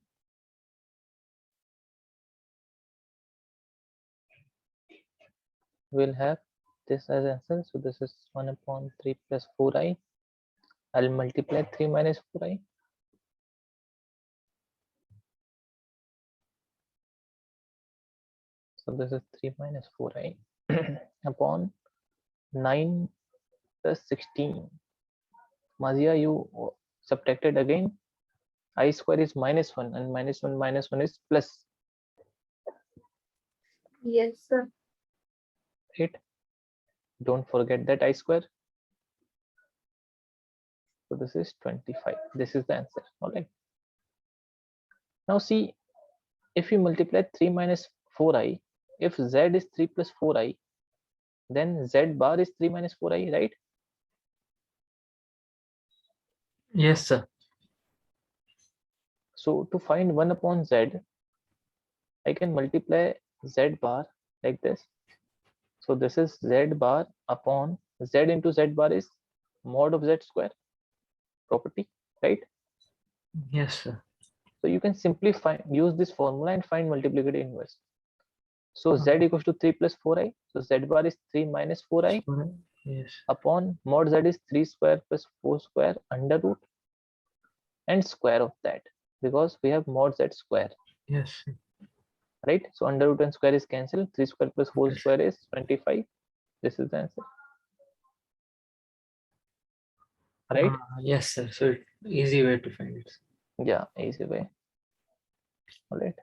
We'll have this as answer. So this is 1 upon 3 plus 4i. I'll multiply 3 minus 4i. So this is 3 minus 4i upon 9 plus 16. Mazia, you subtracted again. I square is -1 and -1 is plus. Yes, sir. Right? Don't forget that I square. So this is 25. This is the answer. All right. Now see, if you multiply 3 minus 4i, if z is 3 plus 4i, then z bar is 3 minus 4i, right? Yes, sir. So to find 1 upon z, I can multiply z bar like this. So this is z bar upon z into z bar is mod of z square property, right? Yes, sir. So you can simply use this formula and find multiplicative inverse. So z equals to 3 plus 4i. So z bar is 3 minus 4i Yes. upon mod z is 3 square plus 4 square under root and square of that, because we have mod z square, Yes. right? So under root and square is cancelled. 3 square plus 4 Yes. square is 25. This is the answer. right? Yes, sir. So easy way to find it. Yeah, easy way. All right.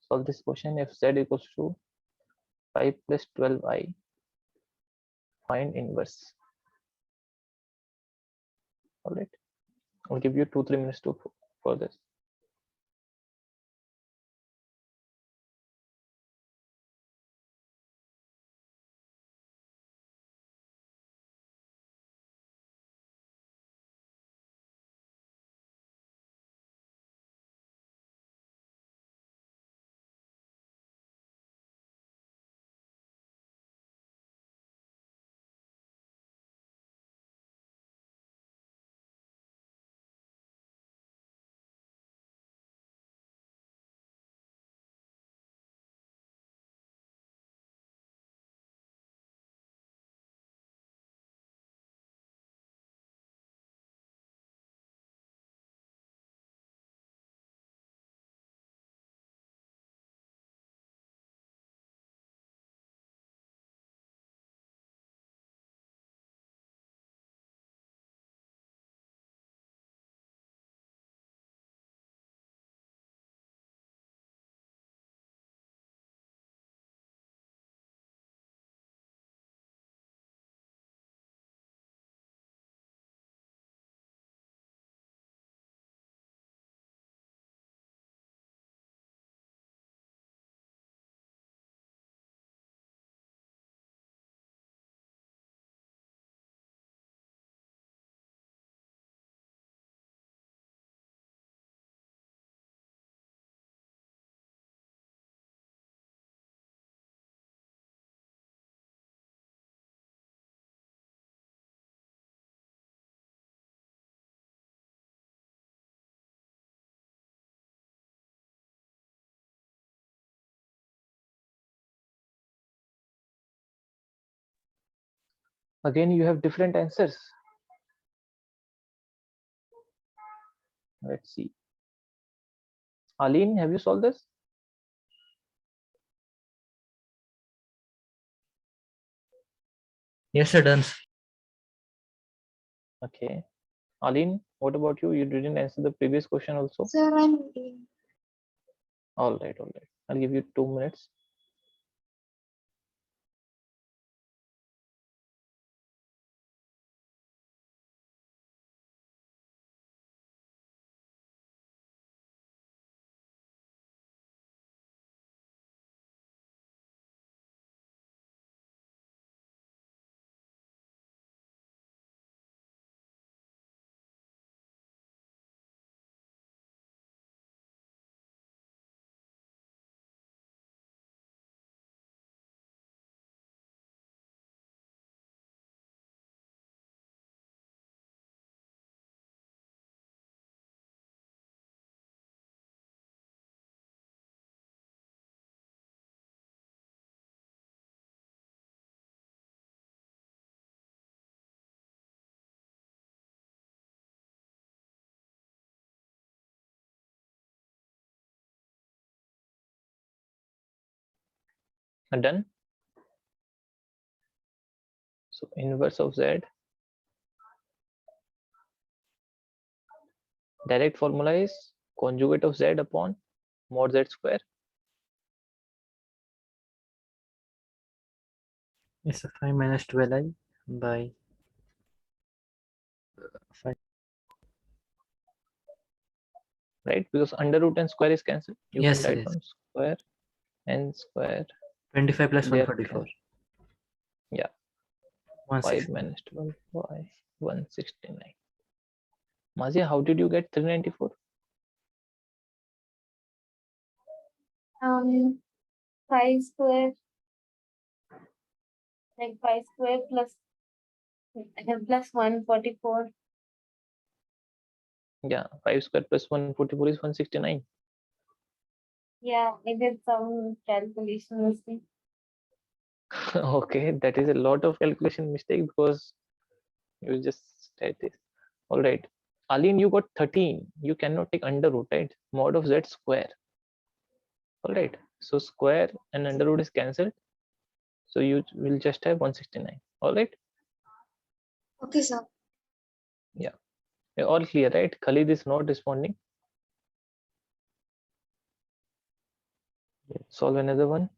Solve this question. If z equals to 5 plus 12i, find inverse. All right. I'll give you 2-3 minutes to for this. Again, you have different answers. Let's see. Aline, have you solved this? Yes, sir. Done. Okay. Aline, what about you? You didn't answer the previous question also. Sir, I'm doing. All right, all right. I'll give you 2 minutes. Done. So inverse of z. Direct formula is conjugate of z upon mod z square. Yes, sir. 5 minus 12i by 5. Right? Because under root and square is cancelled. You Yes, can sir. write Yes. from square and square. 25 plus There 144. Yeah. 5 160. minus 12 by 169. Mazia, how did you get 394? 5 square, like 5 square plus 144. Yeah, 5 square plus 144 is 169. Yeah, I did some calculation mistake. Okay, that is a lot of calculation mistake because you just said this. All right. Aline, you got 13. You cannot take under root, right? Mod of z square. All right. So square and under root is cancelled. So you will just have 169. All right. Okay, sir. All clear, right? Khalid is not responding. Solve another one.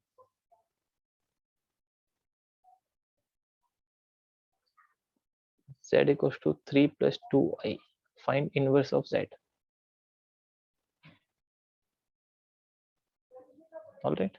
Z equals to 3 plus 2i. Find inverse of Z. All right.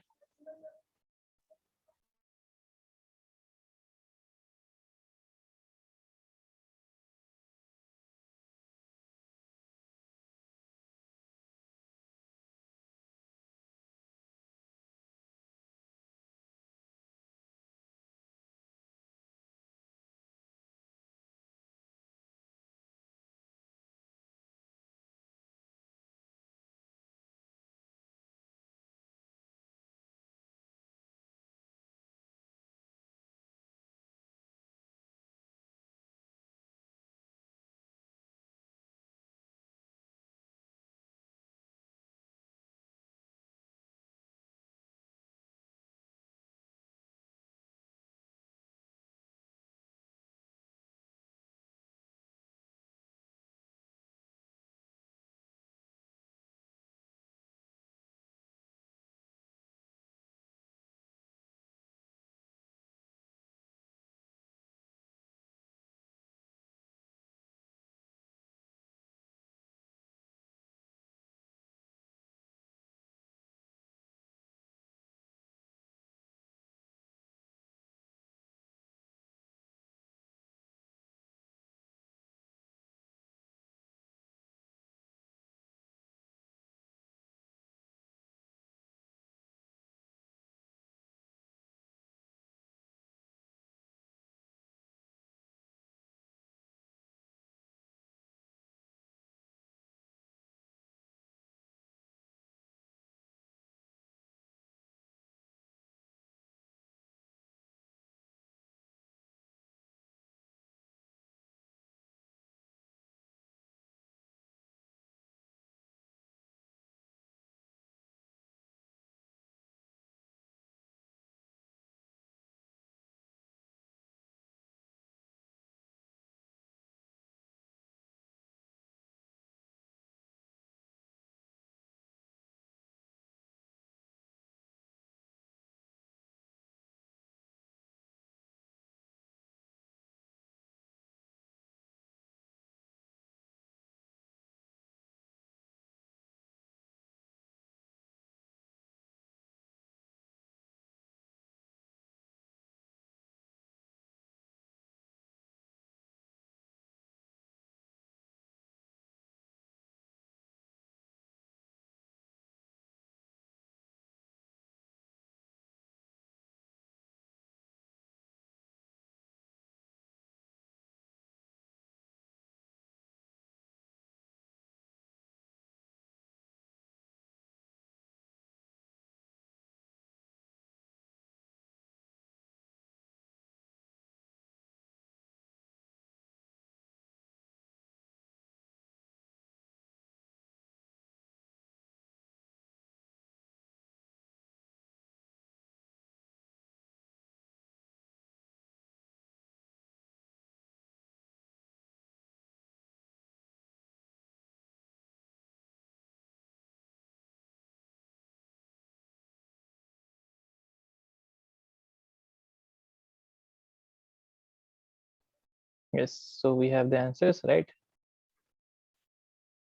Yes, so we have the answers, right?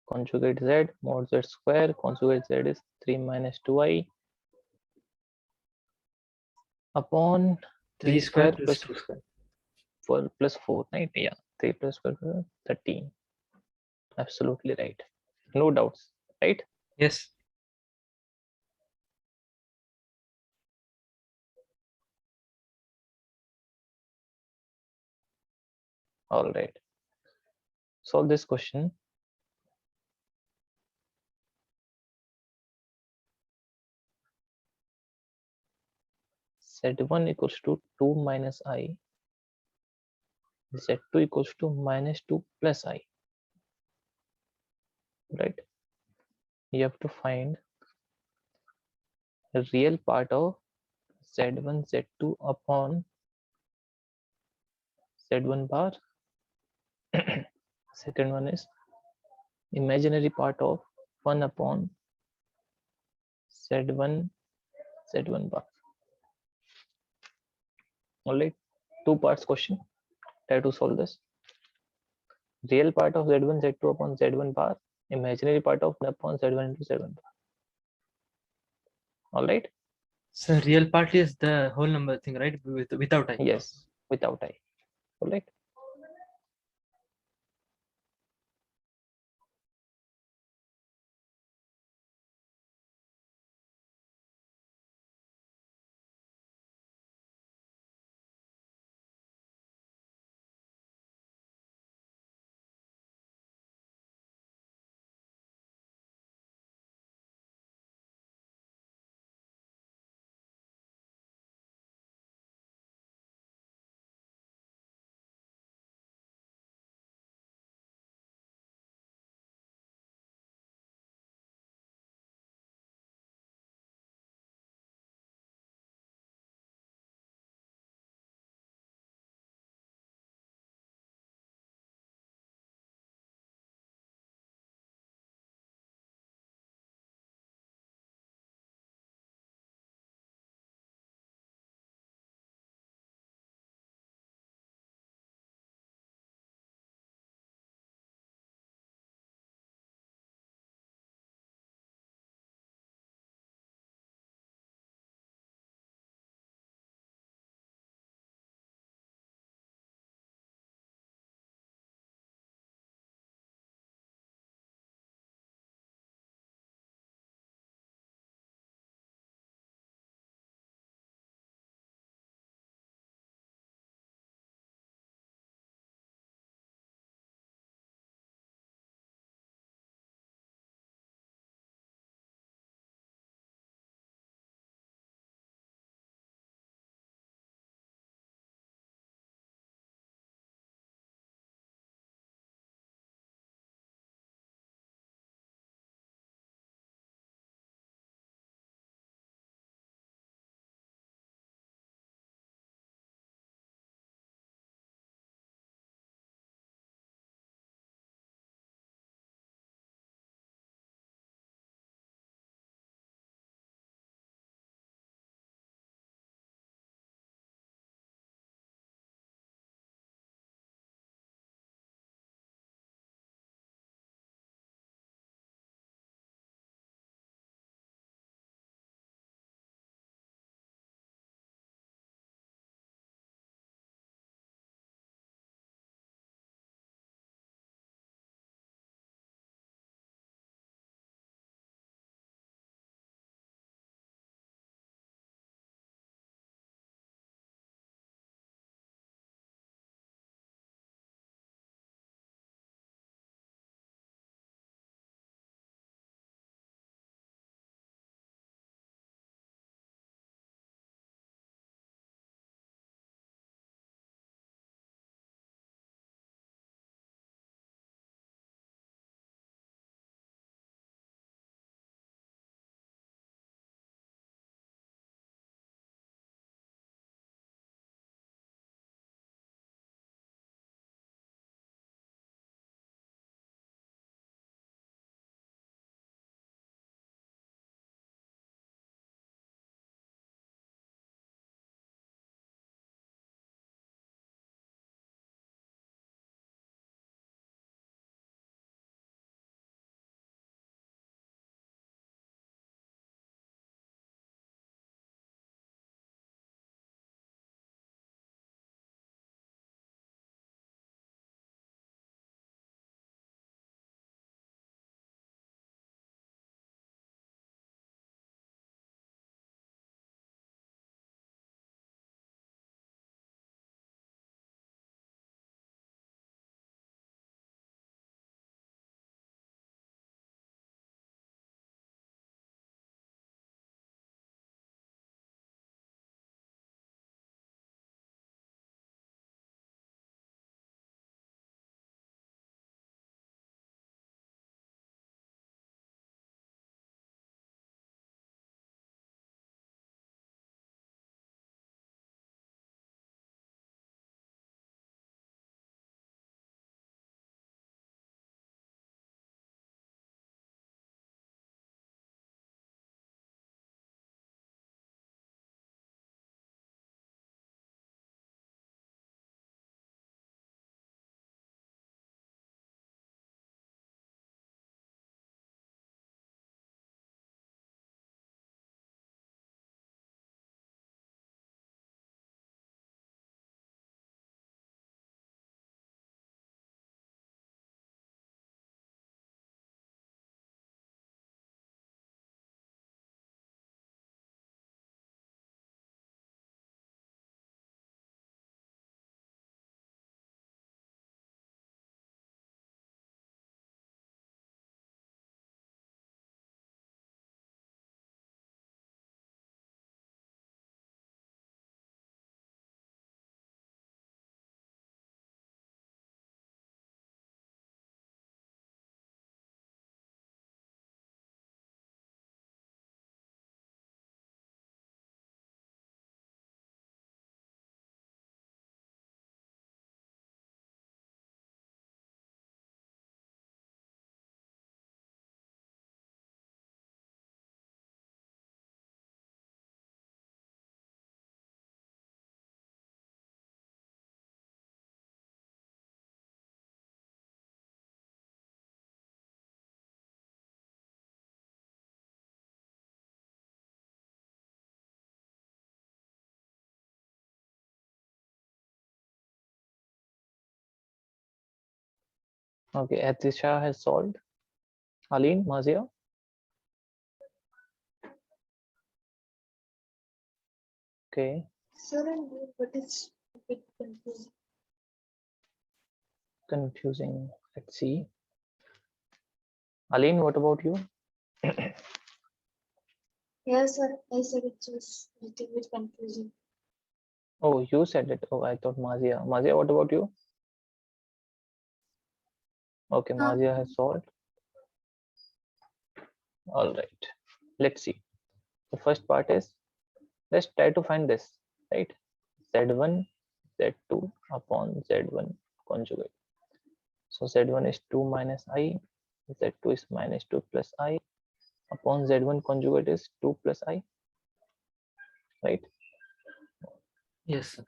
Conjugate Z, mod Z square, conjugate Z is 3 minus 2i upon 3 square plus 2 square, 4 plus 4, right? Yeah, 3 plus 4, 13. Absolutely right. No doubts, right? Yes. All right. Solve this question. Z1 equals to 2 minus I. Z2 equals to minus 2 plus I. Right? You have to find the real part of Z1, Z2 upon Z1 bar Second one is imaginary part of 1 upon z1 bar. Alright, 2 parts question. Try to solve this. Real part of z1 z2 upon z1 bar, imaginary part of 1 upon z1 into z1 bar. Alright, So real part is the whole number thing, right? Without I. yes, without I. Alright. Okay, Atisha has solved. Aline, Mazia? Okay, Sir, and what is a bit confusing? confusing. Let's see. Aline, what about you? Yes, sir. I said it was a little bit confusing. Oh, you said it. Oh, I thought Mazia. Mazia, what about you? Okay, Mazia has solved. All right. Let's see. The first part is, let's try to find this, right? Z1, Z2 upon Z1 conjugate. So Z1 is 2 minus I, Z2 is minus 2 plus I, upon Z1 conjugate is 2 plus I, right? Yes, sir.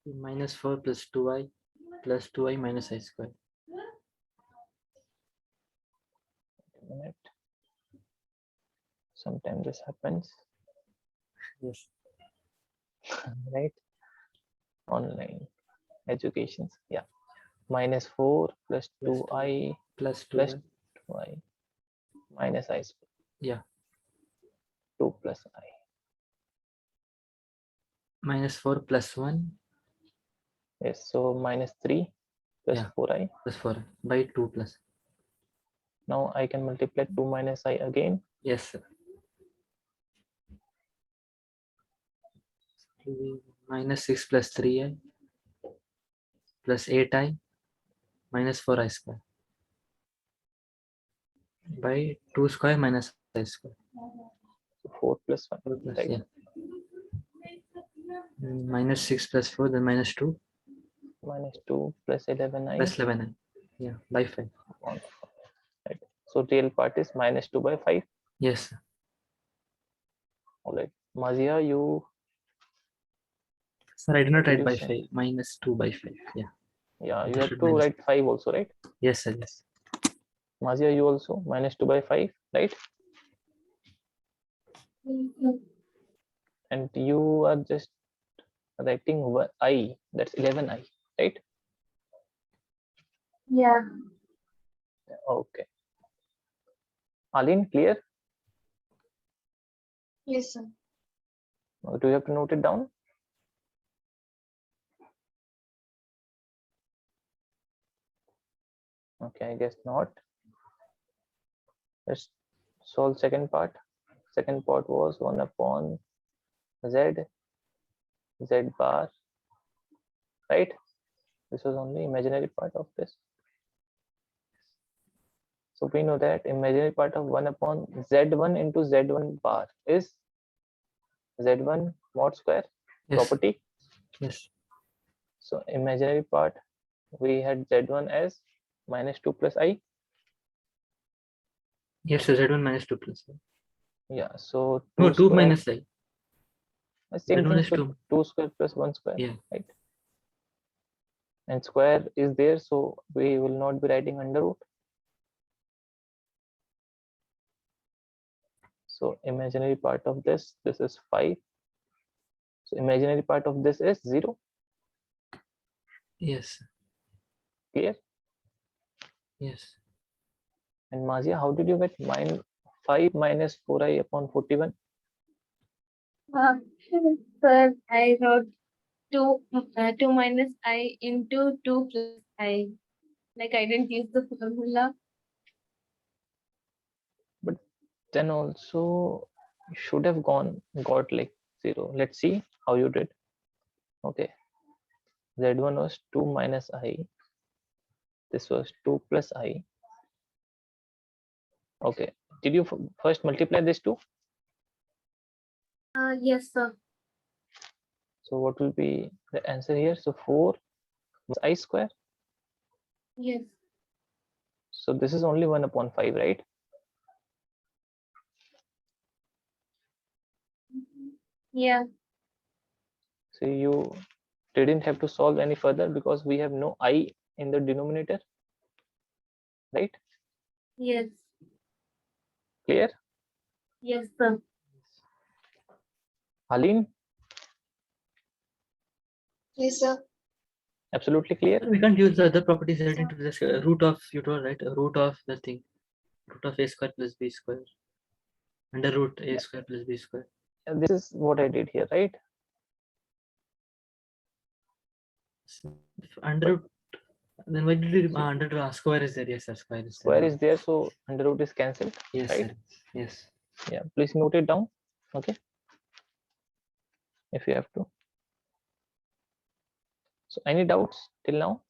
Minus 4 plus 2i plus 2i minus I square. A minute. Sometimes this happens, Yes. right? Online educations, yeah. Minus 4 plus Plus 2I plus 2i. plus 2I minus I square. Yeah. 2 plus I. Minus 4 plus 1. Yes, so minus 3 plus Yeah. 4I. Plus 4 by 2 plus. Now I can multiply 2 minus I again. Yes, sir. Minus 6 plus 3i plus 8i minus 4i square by 2 square minus I square. So 4 plus 1, 4 plus, right? yeah. Minus 6 plus 4, then minus 2 Minus 2 plus 11I. plus 11i. Yeah, by 5. Right. So real part is minus 2 by 5. Yes, sir. All right. Mazia, you, Sir, I did not what did write you by say? 5. Minus 2 by 5. Yeah. Yeah, you That have should to minus. write 5 also, right? Yes, sir. Yes. Mazia, you also minus 2 by 5, right? And you are just writing I, that's 11I, right? Yeah. Okay. Aline, clear? Yes, sir. Or do you have to note it down? Okay, I guess not. Let's solve second part. Second part was 1 upon Z, Z bar, right? This was only imaginary part of this. So we know that imaginary part of 1 upon Z1 into Z1 bar is Z1 mod square Yes. property. Yes. So imaginary part, we had Z1 as minus 2 plus I. Yes, sir. Z1 minus 2 plus. Yeah, so 2 No, 2 square, minus I. same Z1 thing, is so 2. 2 square plus 1 square, Yeah. right? And square is there, so we will not be writing under root. So imaginary part of this is 5. So imaginary part of this is 0. Yes. Clear? Yes. And Mazia, how did you get 5 minus 4I upon 41? Sir, I wrote 2 minus I into 2 plus I. Like I didn't use the formula. But then also you should have got like 0. Let's see how you did. Okay, Z1 was 2 minus I. This was 2 plus I. Okay, did you first multiply this 2? Yes, sir. So what will be the answer here? So 4 minus I square. Yes. So this is only 1 upon 5, right? Yeah. So you didn't have to solve any further because we have no I in the denominator, right? Yes. Clear? Yes, sir. Aline, Yes, sir. Absolutely clear? We can't use the other properties right into this root of you told, right? Root of the thing. Root of a square plus b square. Under root a square plus b square. And this is what I did here, right? So if under root, then why did you under root square is there? Yes, sir, square is there. Square is there, so under root is cancelled. Yes, right? sir. Yes. Yeah, please note it down. Okay. If you have to. So any doubts till now?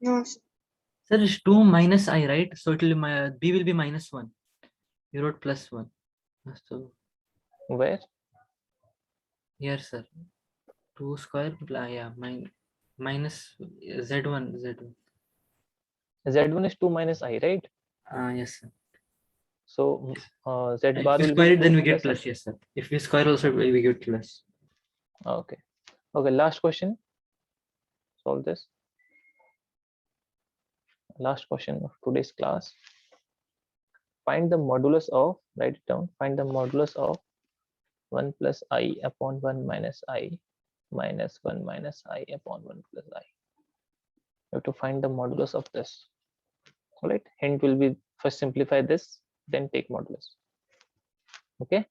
No. Sir, it's 2 minus I, right? So it will be b will be minus 1. You wrote plus 1. So Where? here, sir. 2 square, yeah, minus z1, z1. Z1 is 2 minus I, right? Yes, sir. So Z If bar we will square be it, then 2 we get plus plus, yes, sir. If we square also, we get plus. I. Okay. Okay, last question. Solve this. Last question of today's class. Find the modulus of, write it down, find the modulus of 1 plus I upon 1 minus I minus 1 minus I upon 1 plus I. You have to find the modulus of this. All right. Hint will be first simplify this, then take modulus. Okay.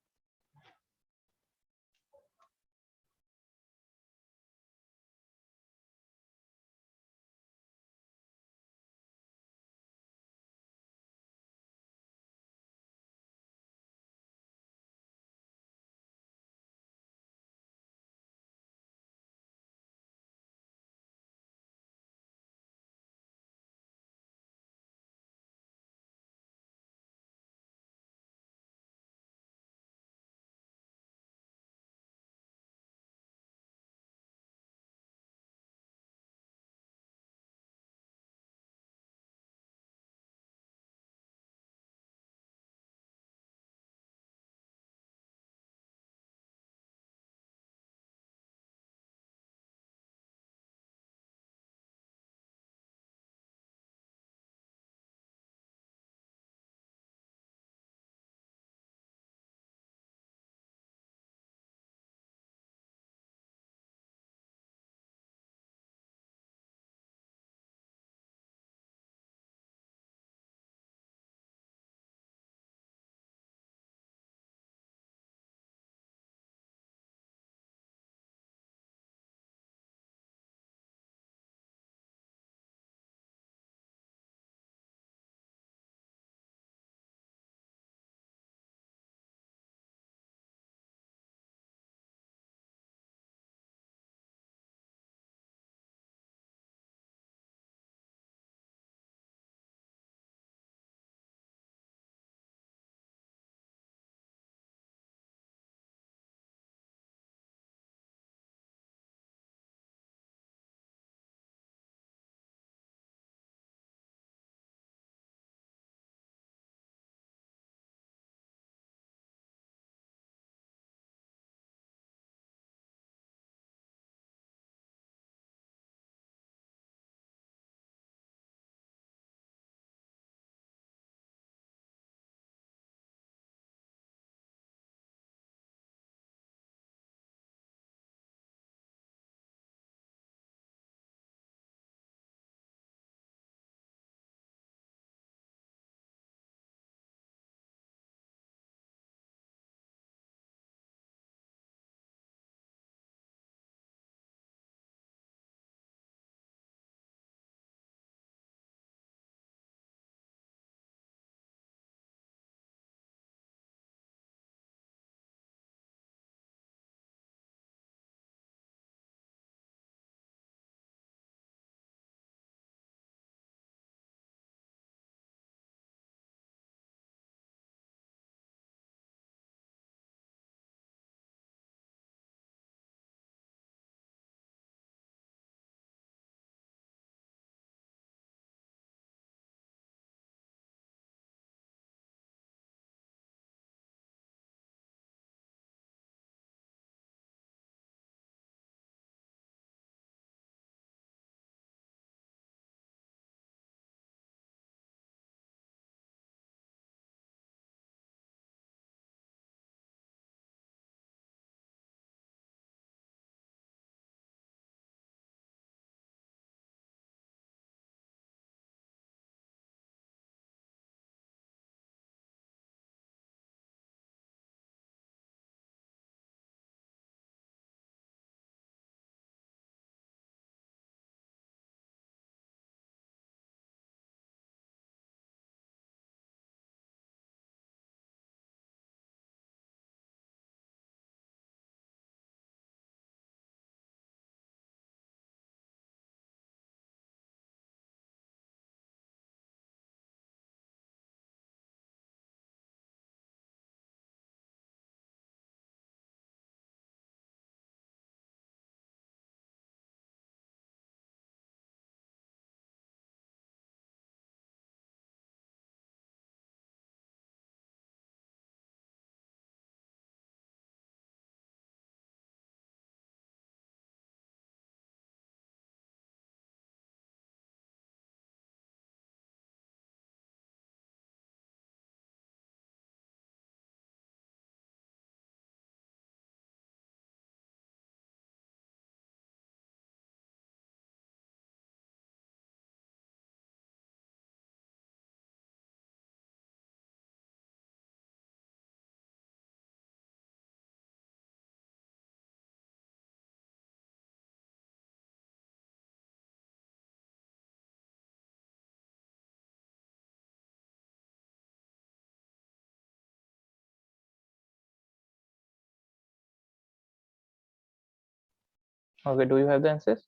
Okay, do you have the answers?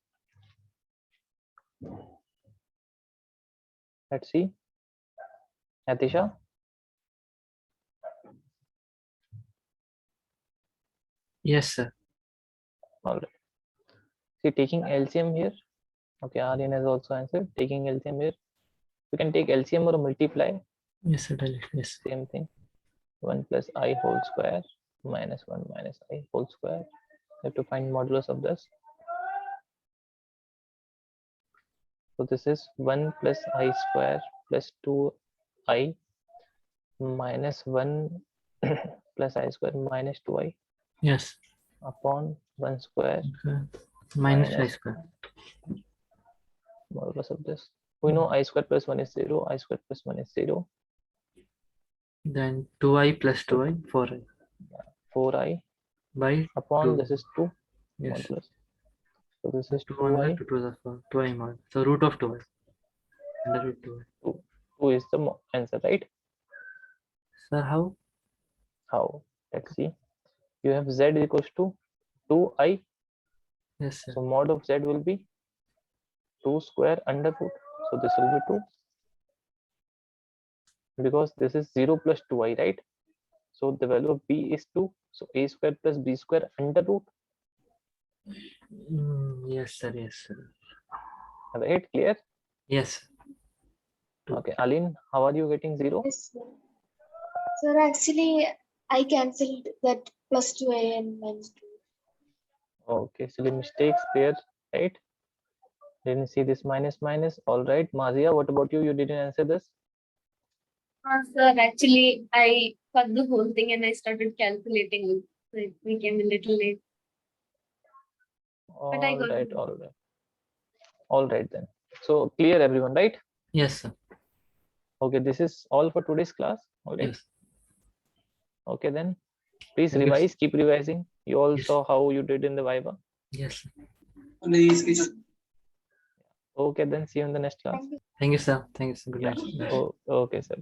Let's see. Atisha? Yes, sir. All right. See, taking LCM here. Okay, Aryan has also answered. Taking LCM here. You can take LCM or multiply. Yes, sir. Yes. Same thing. 1 plus I whole square minus 1 minus I whole square. You have to find modulus of this. So this is 1 plus I square plus 2I minus 1 plus I square minus 2I Yes. upon 1 square Okay. Minus I minus square. modulus of this. We know I square plus 1 is 0, I square plus 1 is 0, Then 2I plus 2I, 4I 4I by upon 2. this is 2 Yes. modulus. So this is 2 1 2I, 2 to the 4. 2I mod. So root of 2I. Under root 2I. 2 is the answer, right? Sir, how? How? Let's see. You have z equals to 2I. Yes, sir. So mod of z will be 2 square under root. So this will be 2. Because this is 0 plus 2I, right? So the value of b is 2. So a square plus b square under root. Yes, sir. Yes, sir. Right? Clear? Yes. Okay. Aline, how are you getting 0? Yes, sir. Sir, actually, I cancelled that plus 2a and minus 2. Okay. So the mistakes there, right? Didn't see this minus minus. All right. Mazia, what about you? You didn't answer this? Sir, actually, I cut the whole thing and I started calculating. So it became a little late. But I All got right. it. All right. All right then. So clear everyone, right? Yes, sir. Okay. This is all for today's class. All right. Yes. Okay then. Please Thank you, revise. Keep revising. You all Yes. saw how you did in the Viva. Yes. Okay then. See you in the next class. Thank you. Thank you, sir. Thank you, sir. Good Yeah. night, sir. Oh, okay, sir.